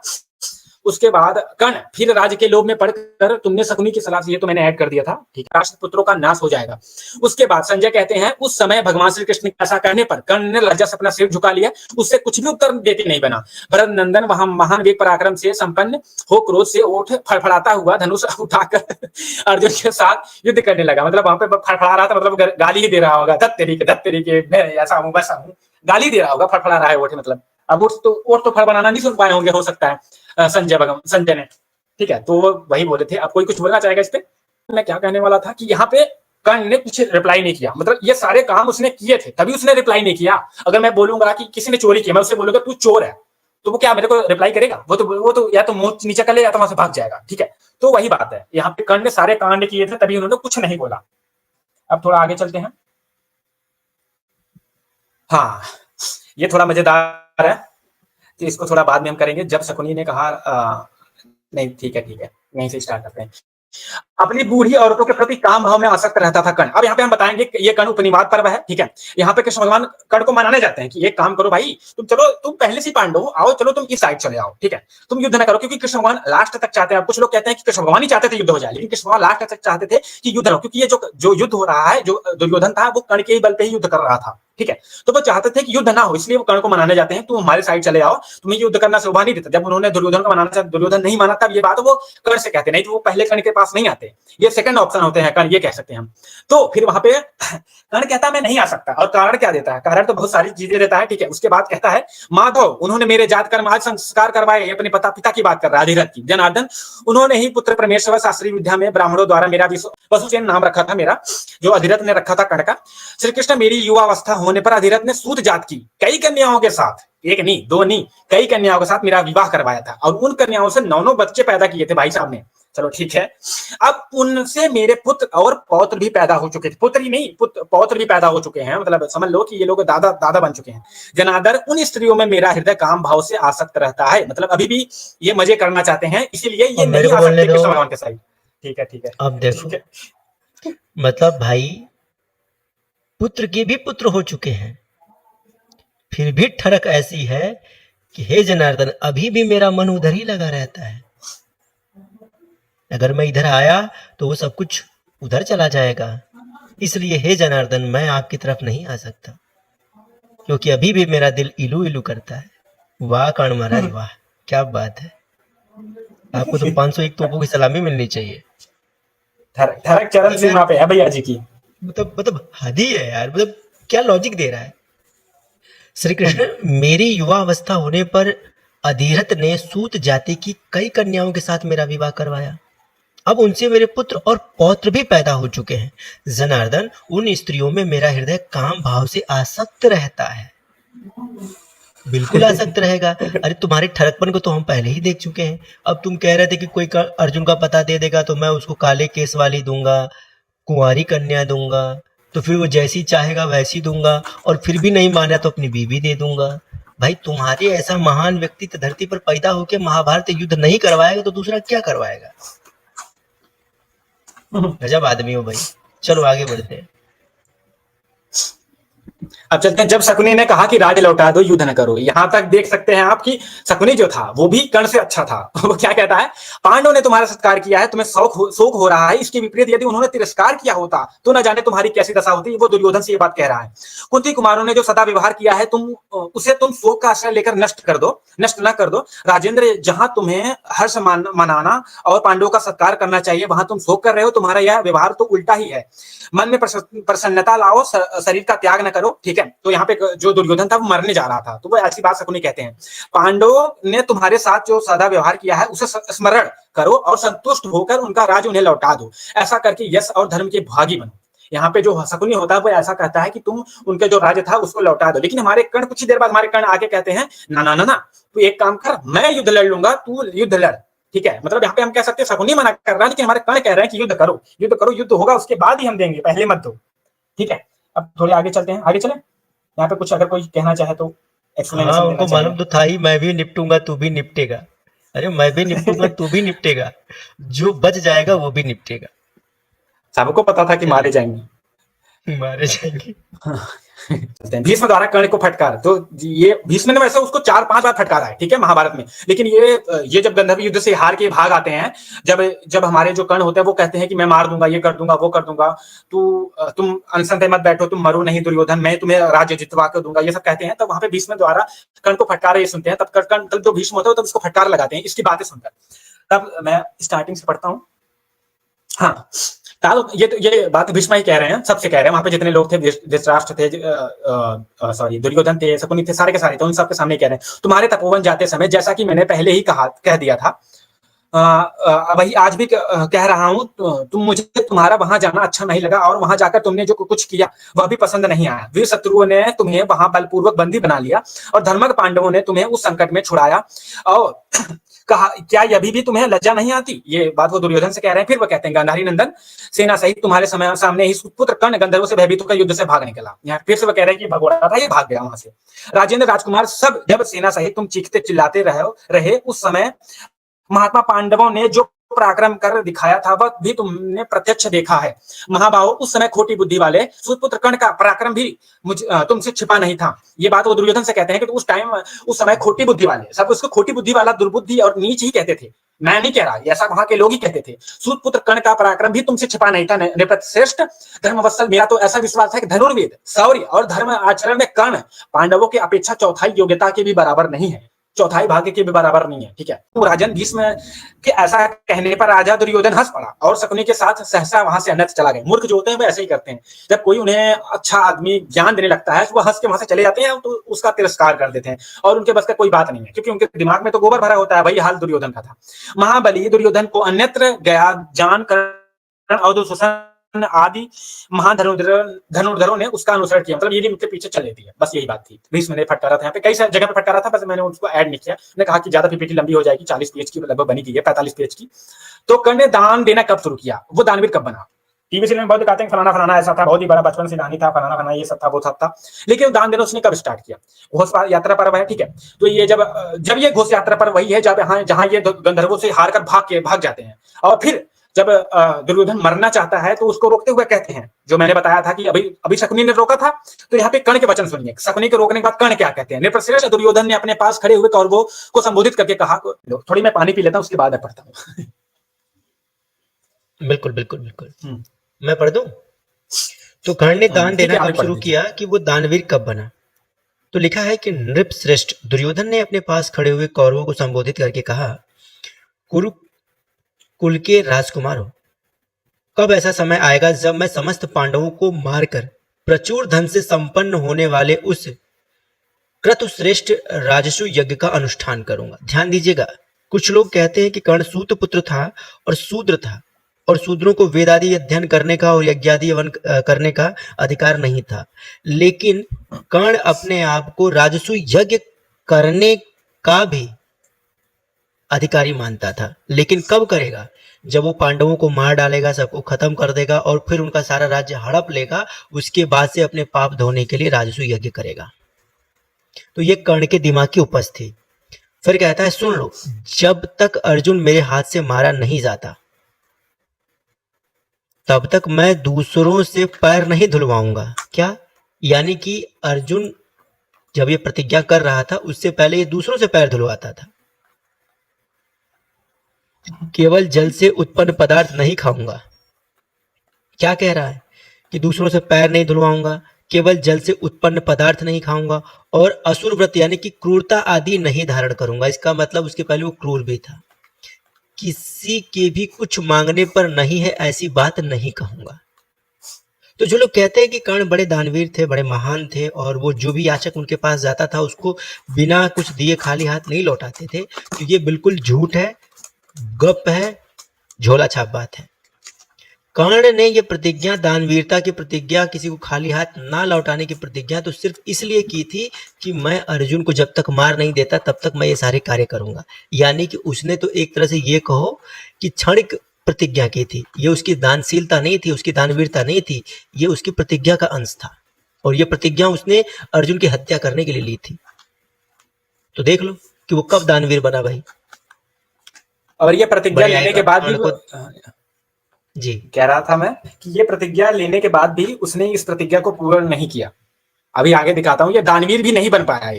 उसके बाद कर्ण फिर राज्य के लोभ में पड़कर तुमने शकुनी की सलाह से, ये तो मैंने ऐड कर दिया था, ठीक है, राष्ट्रपुत्रों का नाश हो जाएगा। उसके बाद संजय कहते हैं उस समय भगवान श्री कृष्ण के ऐसा कहने पर कर्ण ने लज्जा से अपना सिर झुका लिया, उससे कुछ भी उत्तर देते नहीं बना। भरत नंदन वहां महान वीर पराक्रम से संपन्न हो क्रोध से ओठ फड़फड़ाता हुआ धनुष उठाकर अर्जुन के साथ युद्ध करने लगा। मतलब वहां पे फड़फड़ा रहा था, मतलब गाली ही दे रहा होगा, धत तेरी के मैं ऐसा हूं वैसा हूं, गाली दे रहा होगा, फड़फड़ा रहा है ओठ। मतलब अब ओठ तो फड़फड़ाना नहीं सुन पाए होंगे, हो सकता है संजय ने, ठीक है। तो वही बोले थे। अब कोई कुछ बोलना चाहेगा इस पे? मैं क्या कहने वाला था कि यहाँ पे कर्ण ने कुछ रिप्लाई नहीं किया, मतलब ये सारे काम उसने किए थे तभी उसने रिप्लाई नहीं किया। अगर मैं बोलूंगा कि किसी ने चोरी की, मैं उससे बोलूंगा तू चोर है, तो वो क्या मेरे को रिप्लाई करेगा? वो तो या तो मुंह नीचे कर ले या तो वहां से भाग जाएगा, ठीक है। तो वही बात है, यहाँ पे कर्ण ने सारे कांड किए थे तभी उन्होंने कुछ नहीं बोला। अब थोड़ा आगे चलते हैं। हाँ, ये थोड़ा मजेदार है, तो इसको थोड़ा बाद में हम करेंगे जब शकुनी ने कहा नहीं, ठीक है, यहीं से स्टार्ट करते हैं। अपनी बूढ़ी औरतों के प्रति काम भाव में आसक्त रहता था कर्ण। अब यहाँ पे हम बताएंगे कि ये कर्ण उपनिवाद पर्व है, ठीक है। यहाँ पे कृष्ण भगवान कर्ण को मनाने जाते हैं कि एक काम करो भाई, तुम पहले से पांडव हो, आओ चलो तुम इस साइड चले आओ, ठीक है, तुम युद्ध न करो, क्योंकि कृष्ण भगवान लास्ट तक चाहते हैं। कुछ लोग कहते हैं कि कृष्ण भगवान ही चाहते थे युद्ध हो जाए, लेकिन कृष्ण भगवान लास्ट तक चाहते थे कि युद्ध हो, क्योंकि ये जो युद्ध हो रहा है, जो दुर्योधन था वो कर्ण के ही बल पे ही युद्ध कर रहा था, ठीक है। तो वो चाहते थे कि युद्ध ना हो, इसलिए वो कर्ण को मनाने जाते हैं, तुम हमारे साइड चले आओ, तुम्हें युद्ध करना शोभा नहीं देता। जब उन्होंने दुर्योधन को मनाना चाहा, दुर्योधन नहीं माना, तब ये बात वो कर्ण से कहते, नहीं तो वो पहले कर्ण के पास नहीं आते। ये सेकंड ऑप्शन होते हैं कर्ण, ये कह सकते हैं हम। तो फिर वहां पे कर्ण कहता है मैं नहीं आ सकता, और कारण क्या देता है? कारण तो बहुत सारी चीजें देता है, ठीक है। उसके बाद कहता है माधव, उन्होंने मेरे जात कर्म आज संस्कार करवाए, अपने पिता की बात कर रहा है, अधिरथ की। जनार्दन, उन्होंने ही पुत्र परमेश्वर शास्त्रीय विद्या में ब्राह्मणों द्वारा मेरा वसुसेन नाम रखा था, मेरा जो अधिरथ ने रखा था कर्ण का। श्री कृष्ण मेरी युवावस्था होने पर अधिरथ ने सूत जात की कई कन्याओं के साथ, एक नहीं दो नहीं, कई कन्याओं के साथ मेरा विवाह करवाया था, और उन कन्याओं से 9 बच्चे पैदा किए थे भाई साहब ने। चलो ठीक है। अब उनसे मेरे पुत्र और पौत्र भी पैदा हो चुके थे, पुत्र ही नहीं पौत्र भी पैदा हो चुके हैं, मतलब समझ लो कि ये लोग दादा बन चुके हैं। जनार्दन, उन स्त्रियों में मेरा हृदय काम भाव से आसक्त रहता है, मतलब अभी भी ये मजे करना चाहते हैं, इसीलिए ये नहीं आ सकते कृष्ण भगवान के साथ। ठीक है। अब देखो, मतलब भाई पुत्र के भी पुत्र हो चुके हैं, फिर भी ठरक ऐसी है कि हे जनार्दन, अभी भी मेरा मन उधर ही लगा रहता है। अगर मैं इधर आया तो वो सब कुछ उधर चला जाएगा, इसलिए हे जनार्दन मैं आपकी तरफ नहीं आ सकता, क्योंकि अभी भी मेरा दिल इलू इलू करता है। वाह कर्ण महाराज वाह, क्या बात है। आपको तो 501 तोपों की सलामी मिलनी चाहिए। ठरक चरण सीमा पे है भैया जी की। मतलब हद ही है यार, मतलब क्या लॉजिक दे रहा है। श्री कृष्ण, मेरी युवा अवस्था होने पर अधिरथ ने सूत जाति की कई कन्याओं के साथ मेरा विवाह करवाया, अब उनसे मेरे पुत्र और पौत्र भी पैदा हो चुके हैं। जनार्दन, उन स्त्रियों में मेरा हृदय काम भाव से आसक्त रहता है। बिल्कुल आसक्त रहेगा। अरे तुम्हारे ठरकपन को तो हम पहले ही देख चुके हैं। अब तुम कह रहे थे कि कोई अर्जुन का पता दे देगा तो मैं उसको काले केस वाली दूंगा, कुंवारी कन्या दूंगा, तो फिर वो जैसी चाहेगा वैसी दूंगा, और फिर भी नहीं माना तो अपनी बीवी दे दूंगा। भाई तुम्हारे ऐसा महान व्यक्ति धरती पर पैदा होकर महाभारत युद्ध नहीं करवाएगा तो दूसरा क्या करवाएगा। गजब आदमी हो भाई। चलो आगे बढ़ते हैं। अब चलते हैं, जब शकुनी ने कहा कि राज्य लौटा दो, युद्ध न करो, यहां तक देख सकते हैं आप कि शकुनी जो था वो भी कर्ण से अच्छा था। वो क्या कहता है, पांडव ने तुम्हारा सत्कार किया है, तुम्हें शोक हो रहा है, इसके विपरीत यदि उन्होंने तिरस्कार किया होता तो न जाने तुम्हारी कैसी दशा होती। वो दुर्योधन से ये बात कह रहा है। कुंती कुमारों ने जो सदा व्यवहार किया है, उसे तुम शोक का आश्रय लेकर नष्ट न कर दो। राजेंद्र, जहां तुम्हें हर्ष मनाना और पांडवों का सत्कार करना चाहिए, वहां तुम शोक कर रहे हो। तुम्हारा यह व्यवहार तो उल्टा ही है। मन में प्रसन्नता लाओ, शरीर का त्याग न करो, ठीक है। तो यहाँ पे जो दुर्योधन था वो मरने जा रहा था, तो वो ऐसी बात शकुनी कहते हैं। पांडवों ने तुम्हारे साथ जो सदा व्यवहार किया है उसे स्मरण करो और संतुष्ट होकर उनका राज उन्हें लौटा दो। ऐसा करके यश और धर्म के भागी बनो। यहाँ पे जो शकुनी होता है वो ऐसा कहता है कि तुम उनके जो राज्य था उसको लौटा दो। लेकिन हमारे कर्ण कुछ ही देर बाद हमारे कर्ण आके कहते हैं ना, तू एक काम कर, मैं युद्ध लड़ लूंगा, तू युद्ध लड़, ठीक है। मतलब यहाँ पे हम कह सकते हैं शकुनी मना कर रहा है, लेकिन हमारे कर्ण कह रहे हैं कि युद्ध करो, युद्ध होगा उसके बाद ही हम देंगे, पहले मत दो, ठीक है। अब थोड़े आगे चलते हैं, आगे चले। यहाँ पे कुछ अगर कोई कहना चाहे तो एक्सप्लेनेशन देना उनको मालूम तो था ही, मैं भी निपटूंगा तू भी निपटेगा। अरे मैं भी निपटूंगा तू भी निपटेगा, जो बच जाएगा वो भी निपटेगा। सबको पता था कि मारे जाएंगे। मारे जाएंगे। भीष्म द्वारा कर्ण को फटकार, तो ये भीष्म ने वैसे उसको 4-5 बार फटकारा है, ठीक है, महाभारत में। लेकिन ये जब गंधर्व युद्ध से हार के भाग आते हैं, जब जब हमारे जो कर्ण होते हैं वो कहते हैं कि मैं मार दूंगा, ये कर दूंगा, वो कर दूंगा, तुम अनशन पे मत बैठो, तुम मरो नहीं दुर्योधन, मैं तुम्हें राज्य जितवा कर दूंगा, ये सब कहते हैं। तब वहां पे भीष्म द्वारा कर्ण को फटकार ये सुनते हैं, तब कर्ण, तब जो भीष्म होता है तब उसको फटकार लगाते हैं इसकी बातें सुनकर। तब मैं स्टार्टिंग से पढ़ता हूँ। हाँ, ये बात भीष्म ही कह रहे हैं, सबसे कह रहे हैं, वहां पे जितने लोग थे, धृतराष्ट्र थे, सॉरी दुर्योधन थे, शकुनी थे, सारे के सारे थे, उन सबके सामने कह रहे हैं, तुम्हारे तपोवन जाते समय, जैसा कि मैंने पहले ही कह दिया था, वही आज भी कह रहा हूं, तुम मुझे तुम्हारा वहां जाना अच्छा नहीं लगा, और वहां जाकर तुमने जो कुछ किया वह भी पसंद नहीं आया। वीर शत्रुओं ने तुम्हें वहां बलपूर्वक बंदी बना लिया, और धर्मक पांडवों ने तुम्हें उस संकट में छुड़ाया, और कहा क्या अभी भी तुम्हें लज्जा नहीं आती? ये बात वो दुर्योधन से कह रहे हैं। फिर वो कहते हैं, गांधारी नंदन, सेना सहित तुम्हारे सामने ही पुत्र कर्ण गंधर्वों से भयभीत होकर युद्ध से भाग निकला। यहाँ फिर से वो कह रहे हैं कि भगोड़ा था, ये भाग गया वहां से। राजेंद्र राजकुमार सब जब सेना सहित तुम चीखते चिल्लाते रहे, उस समय महात्मा पांडवों ने जो पराक्रम कर दिखाया था वह भी तुमने प्रत्यक्ष देखा है। महाबाहो, उस समय खोटी बुद्धि वाले सुपुत्र कर्ण का पराक्रम भी तुमसे छिपा नहीं था। ये बात वो दुर्योधन से कहते हैं कि उस समय खोटी बुद्धि वाले, सब उसको खोटी बुद्धि वाला, दुर्बुद्धि और नीच ही कहते थे, मैं नहीं कह रहा, ऐसा वहां के लोग ही कहते थे। सूतपुत्र कर्ण का पराक्रम भी तुमसे छिपा नहीं था। नृपश्रेष्ठ धर्मवत्सल, मेरा तो ऐसा विश्वास है कि धनुर्वेद, शौर्य और धर्म आचरण में कर्ण पांडवों की अपेक्षा चौथाई योग्यता के भी बराबर नहीं है, चौथाई भाग्य के भी बराबर नहीं है, ठीक है। तो राजन भीष्म के ऐसा कहने पर राजा दुर्योधन हंस पड़ा और शकुनी के साथ सहसा वहां से अन्यत्र चला गया। मूर्ख जो होते हैं वो ऐसे ही करते हैं, जब कोई उन्हें अच्छा आदमी ज्ञान देने लगता है तो वो हंस के वहां से चले जाते हैं, तो उसका तिरस्कार कर देते हैं, और उनके बस का कोई बात नहीं है, क्योंकि उनके दिमाग में तो गोबर भरा होता है। वही हाल दुर्योधन का था। महाबली दुर्योधन को अन्यत्र गया जानकर और दुशासन आदि महान धनुर्धरों ने उसका अनुसरण किया, मतलब ये भी उनके पीछे चल लेती है। बस यही बात थी। भीष्म ने फटकारा था, यहाँ पे कई जगह पे फटकारा था, बस मैंने उसको ऐड नहीं किया। मैंने कहा कि ज्यादा पीपीटी लंबी हो जाएगी, 40 पेज की लगभग बनी गई है, 45 पेज की। तो कर्ण ने दान देना कब शुरू किया, वो दानवीर कब बना? टीवी सीरियल में बहुत दिखाते हैं फलाना फलाना ऐसा था, बहुत ही बड़ा बचपन से दानी था, फलाना फलाना ये सब था, वो सब था, लेकिन दान देना उसने कब स्टार्ट किया? घोष यात्रा पर्व है, ठीक है। तो ये जब ये घोष यात्रा पर्व वही है जहां ये गंधर्वों से हार कर भाग जाते हैं, और फिर जब दुर्योधन मरना चाहता है तो उसको रोकते हुए कहते हैं, जो मैंने बताया था कि अभी शकुनी ने रोका था, तो यहाँ पे कर्ण के वचन सुनिए। शकुनी के रोकने के बाद कर्ण क्या कहते हैं? नृपश्रेष्ठ दुर्योधन ने अपने पास खड़े हुए कौरवों को संबोधित करके कहा, थोड़ी मैं पानी पी लेता हूँ, उसके बाद मैं पढ़ता हूँ। बिल्कुल बिल्कुल बिल्कुल, मैं पढ़ दूं? तो कर्ण ने दान देना कब शुरू किया कि वो दानवीर कब बना? तो लिखा है कि नृपश्रेष्ठ दुर्योधन ने अपने पास खड़े हुए कौरवों को संबोधित करके कहा, कुरु कुल के राजकुमार हो, कब ऐसा समय आएगा जब मैं समस्त पांडवों को मारकर प्रचुर धन से संपन्न होने वाले उस क्रतुश्रेष्ठ राजसु यज्ञ का अनुष्ठान करूंगा। ध्यान दीजिएगा, कुछ लोग कहते हैं कि कर्ण सूत पुत्र था और शूद्र था, और शूद्रों को वेद आदि अध्ययन करने का और यज्ञादि हवन करने का अधिकार नहीं था, लेकिन कर्ण अपने आप को राजसु यज्ञ करने का भी अधिकारी मानता था। लेकिन कब करेगा? जब वो पांडवों को मार डालेगा, सबको खत्म कर देगा, और फिर उनका सारा राज्य हड़प लेगा, उसके बाद से अपने पाप धोने के लिए राजसु यज्ञ करेगा। तो ये कर्ण के दिमाग की उपज थी। फिर कहता है, सुन लो, जब तक अर्जुन मेरे हाथ से मारा नहीं जाता तब तक मैं दूसरों से पैर नहीं धुलवाऊंगा। क्या? यानी कि अर्जुन जब ये प्रतिज्ञा कर रहा था उससे पहले ये दूसरों से पैर धुलवाता था। केवल जल से उत्पन्न पदार्थ नहीं खाऊंगा। क्या कह रहा है? कि दूसरों से पैर नहीं धुलवाऊंगा, केवल जल से उत्पन्न पदार्थ नहीं खाऊंगा, और असुर व्रत यानी कि क्रूरता आदि नहीं धारण करूंगा। इसका मतलब उसके पहले वो क्रूर भी था। किसी के भी कुछ मांगने पर नहीं है ऐसी बात नहीं कहूंगा। तो जो लोग कहते हैं कि कर्ण बड़े दानवीर थे, बड़े महान थे, और वो जो भी याचक उनके पास जाता था उसको बिना कुछ दिए खाली हाथ नहीं लौटाते थे, तो ये बिल्कुल झूठ है, गप है, झोला छाप बात है। कर्ण ने ये प्रतिज्ञा, दानवीरता की प्रतिज्ञा, किसी को खाली हाथ ना लौटाने की प्रतिज्ञा, तो सिर्फ इसलिए की थी कि मैं अर्जुन को जब तक मार नहीं देता तब तक मैं ये सारे कार्य करूंगा। यानी कि उसने तो एक तरह से ये कहो कि क्षणिक प्रतिज्ञा की थी। ये उसकी दानशीलता नहीं थी, उसकी दानवीरता नहीं थी, ये उसकी प्रतिज्ञा का अंश था, और ये प्रतिज्ञा उसने अर्जुन की हत्या करने के लिए ली थी। तो देख लो कि वो कब दानवीर बना भाई। और ये प्रतिज्ञा लेने के बाद भी जी। कह रहा था मैं कि ये प्रतिज्ञा लेने के बाद भी उसने इस प्रतिज्ञा को पूर्ण नहीं किया। अभी आगे दिखाता हूँ, ये दानवीर भी नहीं बन पाया,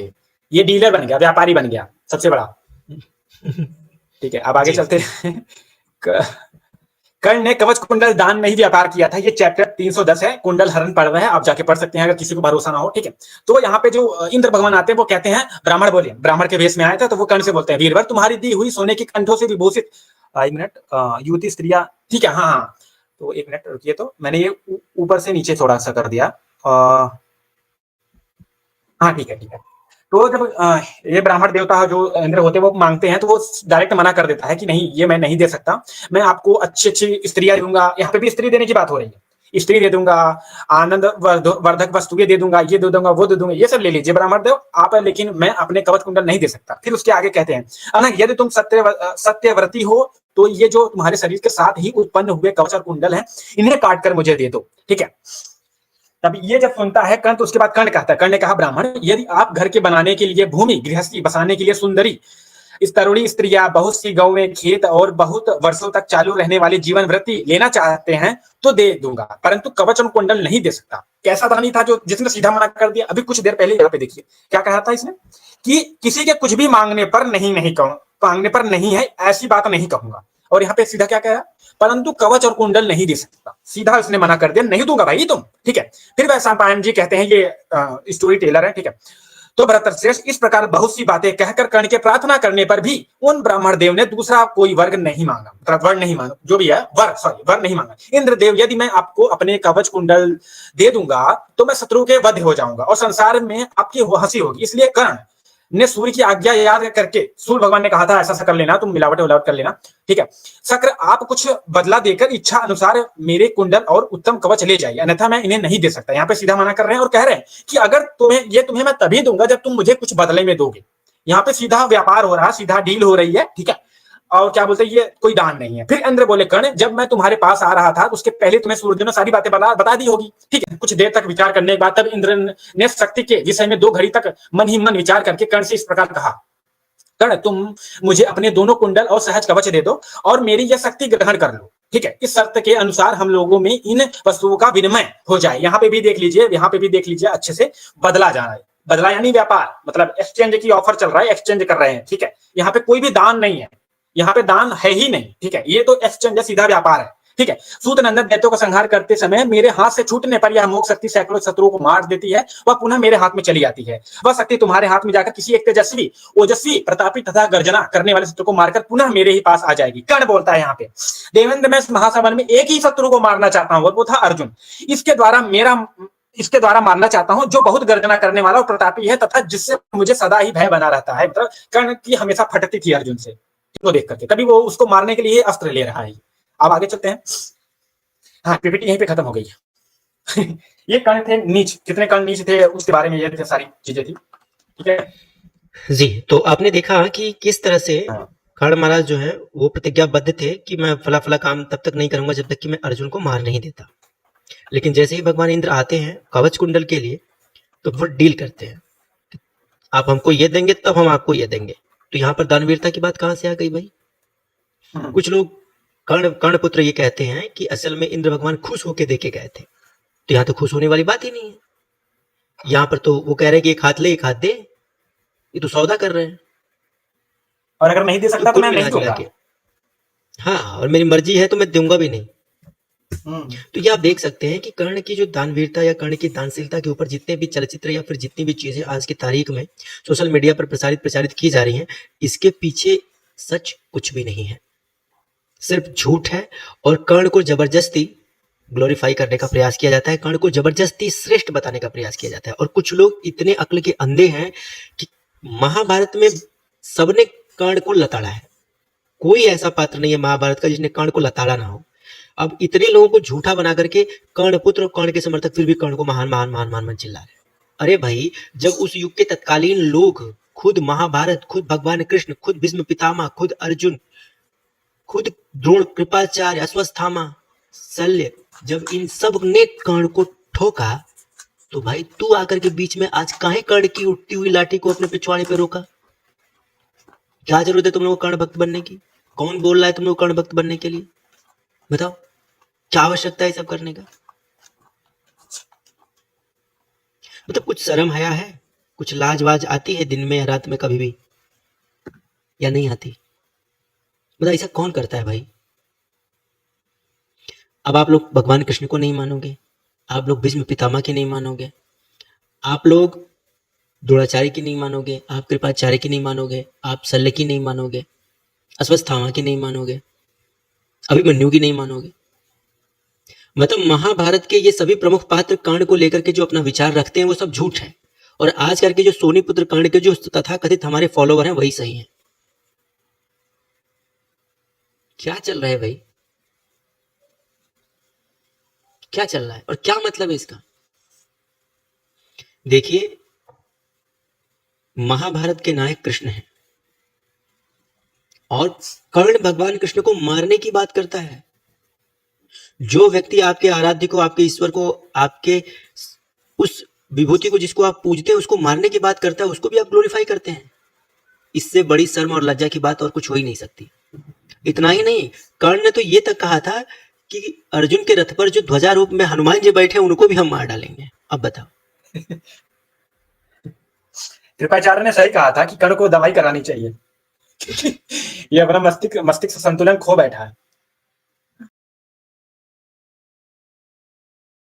ये डीलर बन गया, व्यापारी बन गया सबसे बड़ा। ठीक है, अब आगे जी। चलते हैं। कर्ण ने कवच कुंडल दान में ही व्यापार किया था। ये चैप्टर 310 है, कुंडल हरण पढ़ रहे हैं, आप जाके पढ़ सकते हैं अगर किसी को भरोसा ना हो। ठीक है, तो यहाँ पे जो इंद्र भगवान आते हैं वो कहते हैं, ब्राह्मण बोले, ब्राह्मण के वेश में आए थे, तो वो कर्ण से बोलते हैं, वीरवर तुम्हारी दी हुई सोने की कंठों से विभूषित, एक मिनट, युवती स्त्रियां, ठीक है, हाँ हाँ, तो एक मिनट रुकिए, तो मैंने ये ऊपर से नीचे थोड़ा सा कर दिया। हाँ ठीक है ठीक है। तो जब ये ब्राह्मण देवता जो इंद्र होते हैं वो मांगते हैं, तो वो डायरेक्ट मना कर देता है कि नहीं, ये मैं नहीं दे सकता, मैं आपको अच्छी अच्छी स्त्रियां दूंगा। यहाँ पे भी स्त्री देने की बात हो रही है, स्त्री दे दूंगा, आनंद वर्धक वस्तुएं दे दूंगा, ये दे दूंगा, वो दे दूंगा, ये सब ले लीजिए ब्राह्मण देव आप, लेकिन मैं अपने कवच कुंडल नहीं दे सकता। फिर उसके आगे कहते हैं, अनंग यदि तुम सत्यव्रती हो तो ये जो तुम्हारे शरीर के साथ ही उत्पन्न हुए कवच और कुंडल है, इन्हें काट कर मुझे दे दो। ठीक है, तब ये जब सुनता है कर्ण, तो उसके बाद कर्ण कहता है, कर्ण ने कहा, ब्राह्मण यदि आप घर के बनाने के लिए भूमि, गृहस्थी बसाने के लिए सुंदरी इस तरुणी स्त्रियां, बहुत सी गौवें, खेत और बहुत वर्षों तक चालू रहने वाली जीवन वृत्ति लेना चाहते हैं तो दे दूंगा, परंतु कवच और कुंडल नहीं दे सकता। कैसा दानी था जो जिसने सीधा मना कर दिया। अभी कुछ देर पहले यहाँ पे देखिए क्या कहा था इसने, कि किसी के कुछ भी मांगने पर नहीं कहूं, मांगने पर नहीं है ऐसी बात नहीं कहूंगा। और यहाँ पे सीधा क्या कहा, परंतु कवच और कुंडल नहीं दे सकता, सीधा उसने मना कर दिया, नहीं दूंगा भाई तुम। ठीक है, फिर वैशंपायन जी कहते हैं, ये स्टोरी टेलर है। ठीक है, तो भरतश्रेष्ठ इस प्रकार बहुत सी बातें कहकर कर्ण के प्रार्थना करने पर भी उन ब्राह्मण देव ने दूसरा कोई वर्ग नहीं मांगा, मतलब वर नहीं मांगा, जो भी है वर नहीं मांगा। इंद्रदेव यदि मैं आपको अपने कवच कुंडल दे दूंगा तो मैं शत्रु के वध हो जाऊंगा और संसार में आपकी हंसी होगी, इसलिए कर्ण ने सूर्य की आज्ञा याद करके, सूर्य भगवान ने कहा था ऐसा कर लेना, तुम मिलावट कर लेना। ठीक है, शक्र आप कुछ बदला देकर इच्छा अनुसार मेरे कुंडल और उत्तम कवच ले जाइए, अन्यथा मैं इन्हें नहीं दे सकता। यहाँ पे सीधा मना कर रहे हैं और कह रहे हैं कि अगर तुम्हें मैं तभी दूंगा जब तुम मुझे कुछ बदले में दोगे। यहाँ पे सीधा व्यापार हो रहा है, सीधा डील हो रही है। ठीक है, और क्या बोलते हैं, ये कोई दान नहीं है। फिर इंद्र बोले, कर्ण जब मैं तुम्हारे पास आ रहा था उसके पहले तुम्हें सूर्य ने सारी बातें बता दी होगी। ठीक है, कुछ देर तक विचार करने के बाद तब इंद्र ने शक्ति के विषय में 2 घड़ी तक मन ही मन विचार करके कर्ण से इस प्रकार कहा, कर्ण तुम मुझे अपने दोनों कुंडल और सहज कवच दे दो और मेरी यह शक्ति ग्रहण कर लो। ठीक है, इस शर्त के अनुसार हम लोगों में इन वस्तुओं का विनिमय हो जाए। यहाँ पे भी देख लीजिए, यहाँ पे भी देख लीजिए, अच्छे से बदला जा रहा है। बदला यानी व्यापार, मतलब एक्सचेंज की ऑफर चल रहा है, एक्सचेंज कर रहे हैं। ठीक है, यहाँ पे कोई भी दान नहीं है, यहाँ पे दान है ही नहीं। ठीक है, ये तो एक्सचेंज है, सीधा व्यापार है। ठीक है, सूतनंदन दैत्यों का संहार करते समय मेरे हाथ से छूटने पर यह मोक्ष शक्ति सैकड़ों शत्रुओं को मार देती है, वह पुनः मेरे हाथ में चली आती है। वह शक्ति तुम्हारे हाथ में जाकर किसी एक तेजस्वी, ओजस्वी, प्रतापी तथा गर्जना करने वाले शत्रु को मारकर पुनः मेरे ही पास आ जाएगी। कर्ण बोलता है यहाँ पे, देवेंद्र मैं इस महासभा में एक ही शत्रु को मारना चाहता हूँ और वो था अर्जुन। इसके द्वारा मारना चाहता हूं जो बहुत गर्जना करने वाला और प्रतापी है तथा जिससे मुझे सदा ही भय बना रहता है। मतलब कर्ण की हमेशा फटती थी अर्जुन से, वो देख करके, तभी वो उसको मारने के लिए अस्त्र ले रहा है। अब आगे चलते हैं। हाँ, पीपीटी यहीं पे खत्म हो गई है। ये कर्ण थे नीच, कितने कर्ण नीच थे उसके बारे में ये सारी चीजें थी। ठीक है जी, तो आपने देखा कि किस तरह से हाँ। कर्ण महाराज जो है वो प्रतिज्ञाबद्ध थे कि मैं फला फला काम तब तक नहीं करूंगा जब तक कि मैं अर्जुन को मार नहीं देता। लेकिन जैसे ही भगवान इंद्र आते हैं कवच कुंडल के लिए, तो वो डील करते हैं, आप हमको ये देंगे तब हम आपको ये देंगे। तो यहाँ पर दानवीरता की बात कहाँ से आ गई भाई? कुछ लोग कर्णपुत्र ये कहते हैं कि असल में इंद्र भगवान खुश होके देके गए थे, तो यहाँ तो खुश होने वाली बात ही नहीं है। यहाँ पर तो वो कह रहे हैं कि एक हाथ ले एक हाथ दे, ये तो सौदा कर रहे हैं। और अगर नहीं दे सकता तो मैं नहीं दूंगा। हाँ, और मेरी मर्जी है तो मैं दूंगा भी नहीं। तो ये आप देख सकते हैं कि कर्ण की जो दानवीरता या कर्ण की दानशीलता के ऊपर जितने भी चलचित्र या फिर जितनी भी चीजें आज की तारीख में सोशल मीडिया पर प्रचारित की जा रही हैं, इसके पीछे सच कुछ भी नहीं है, सिर्फ झूठ है। और कर्ण को जबरदस्ती ग्लोरीफाई करने का प्रयास किया जाता है, कर्ण को जबरदस्ती श्रेष्ठ बताने का प्रयास किया जाता है। और कुछ लोग इतने अक्ल के अंधे हैं कि महाभारत में सबने कर्ण को लताड़ा है, कोई ऐसा पात्र नहीं है महाभारत का जिसने कर्ण को लताड़ा ना हो। अब इतने लोगों को झूठा बना करके कर्ण पुत्र और कर्ण के समर्थक फिर भी कर्ण को महान महान महान महान चिल्ला रहे हैं। अरे भाई, जब उस युग के तत्कालीन लोग, खुद महाभारत, खुद भगवान कृष्ण, खुद भीष्म पितामह, खुद अर्जुन, खुद द्रोण, कृपाचार्य, अश्वत्थामा, शल्य, जब इन सब ने कर्ण को ठोका, तो भाई तू आकर के बीच में आज काहे कर्ण की उठती हुई लाठी को अपने पिछवाड़े पे रोका? क्या जरूरत है तुम लोग कर्ण भक्त बनने की? कौन बोल रहा है तुम लोग कर्ण भक्त बनने के लिए? बताओ। क्या आवश्यकता है ये सब करने का? मतलब कुछ शर्म हया है, कुछ लाज वाज आती है दिन में या रात में कभी भी, या नहीं आती? मतलब ऐसा कौन करता है भाई? अब आप लोग भगवान कृष्ण को नहीं मानोगे, आप लोग भीष्म पितामह की नहीं मानोगे, आप लोग द्रोणाचार्य की नहीं मानोगे, आप कृपाचार्य की नहीं मानोगे, आप शल्य की नहीं मानोगे, अश्वत्थामा की नहीं मानोगे, अभिमन्यु की नहीं मानोगे। मतलब महाभारत के ये सभी प्रमुख पात्र कर्ण को लेकर के जो अपना विचार रखते हैं वो सब झूठ है, और आज करके जो सोनीपुत्र कर्ण के जो तथाकथित हमारे फॉलोवर हैं वही सही है। क्या चल रहा है भाई? क्या चल रहा है और क्या मतलब है इसका? देखिए, महाभारत के नायक कृष्ण हैं और कर्ण भगवान कृष्ण को मारने की बात करता है। जो व्यक्ति आपके आराध्य को, आपके ईश्वर को, आपके उस विभूति को जिसको आप पूजते हैं उसको मारने की बात करता है, उसको भी आप ग्लोरीफाई करते हैं। इससे बड़ी शर्म और लज्जा की बात और कुछ हो ही नहीं सकती। इतना ही नहीं, कर्ण ने तो ये तक कहा था कि अर्जुन के रथ पर जो ध्वजा रूप में हनुमान जी बैठे हैं उनको भी हम मार डालेंगे। अब बताओ। कृपाचार्य ने सही कहा था कि कर्ण को दवाई करानी चाहिए। ये अपना मस्तिष्क संतुलन खो बैठा है।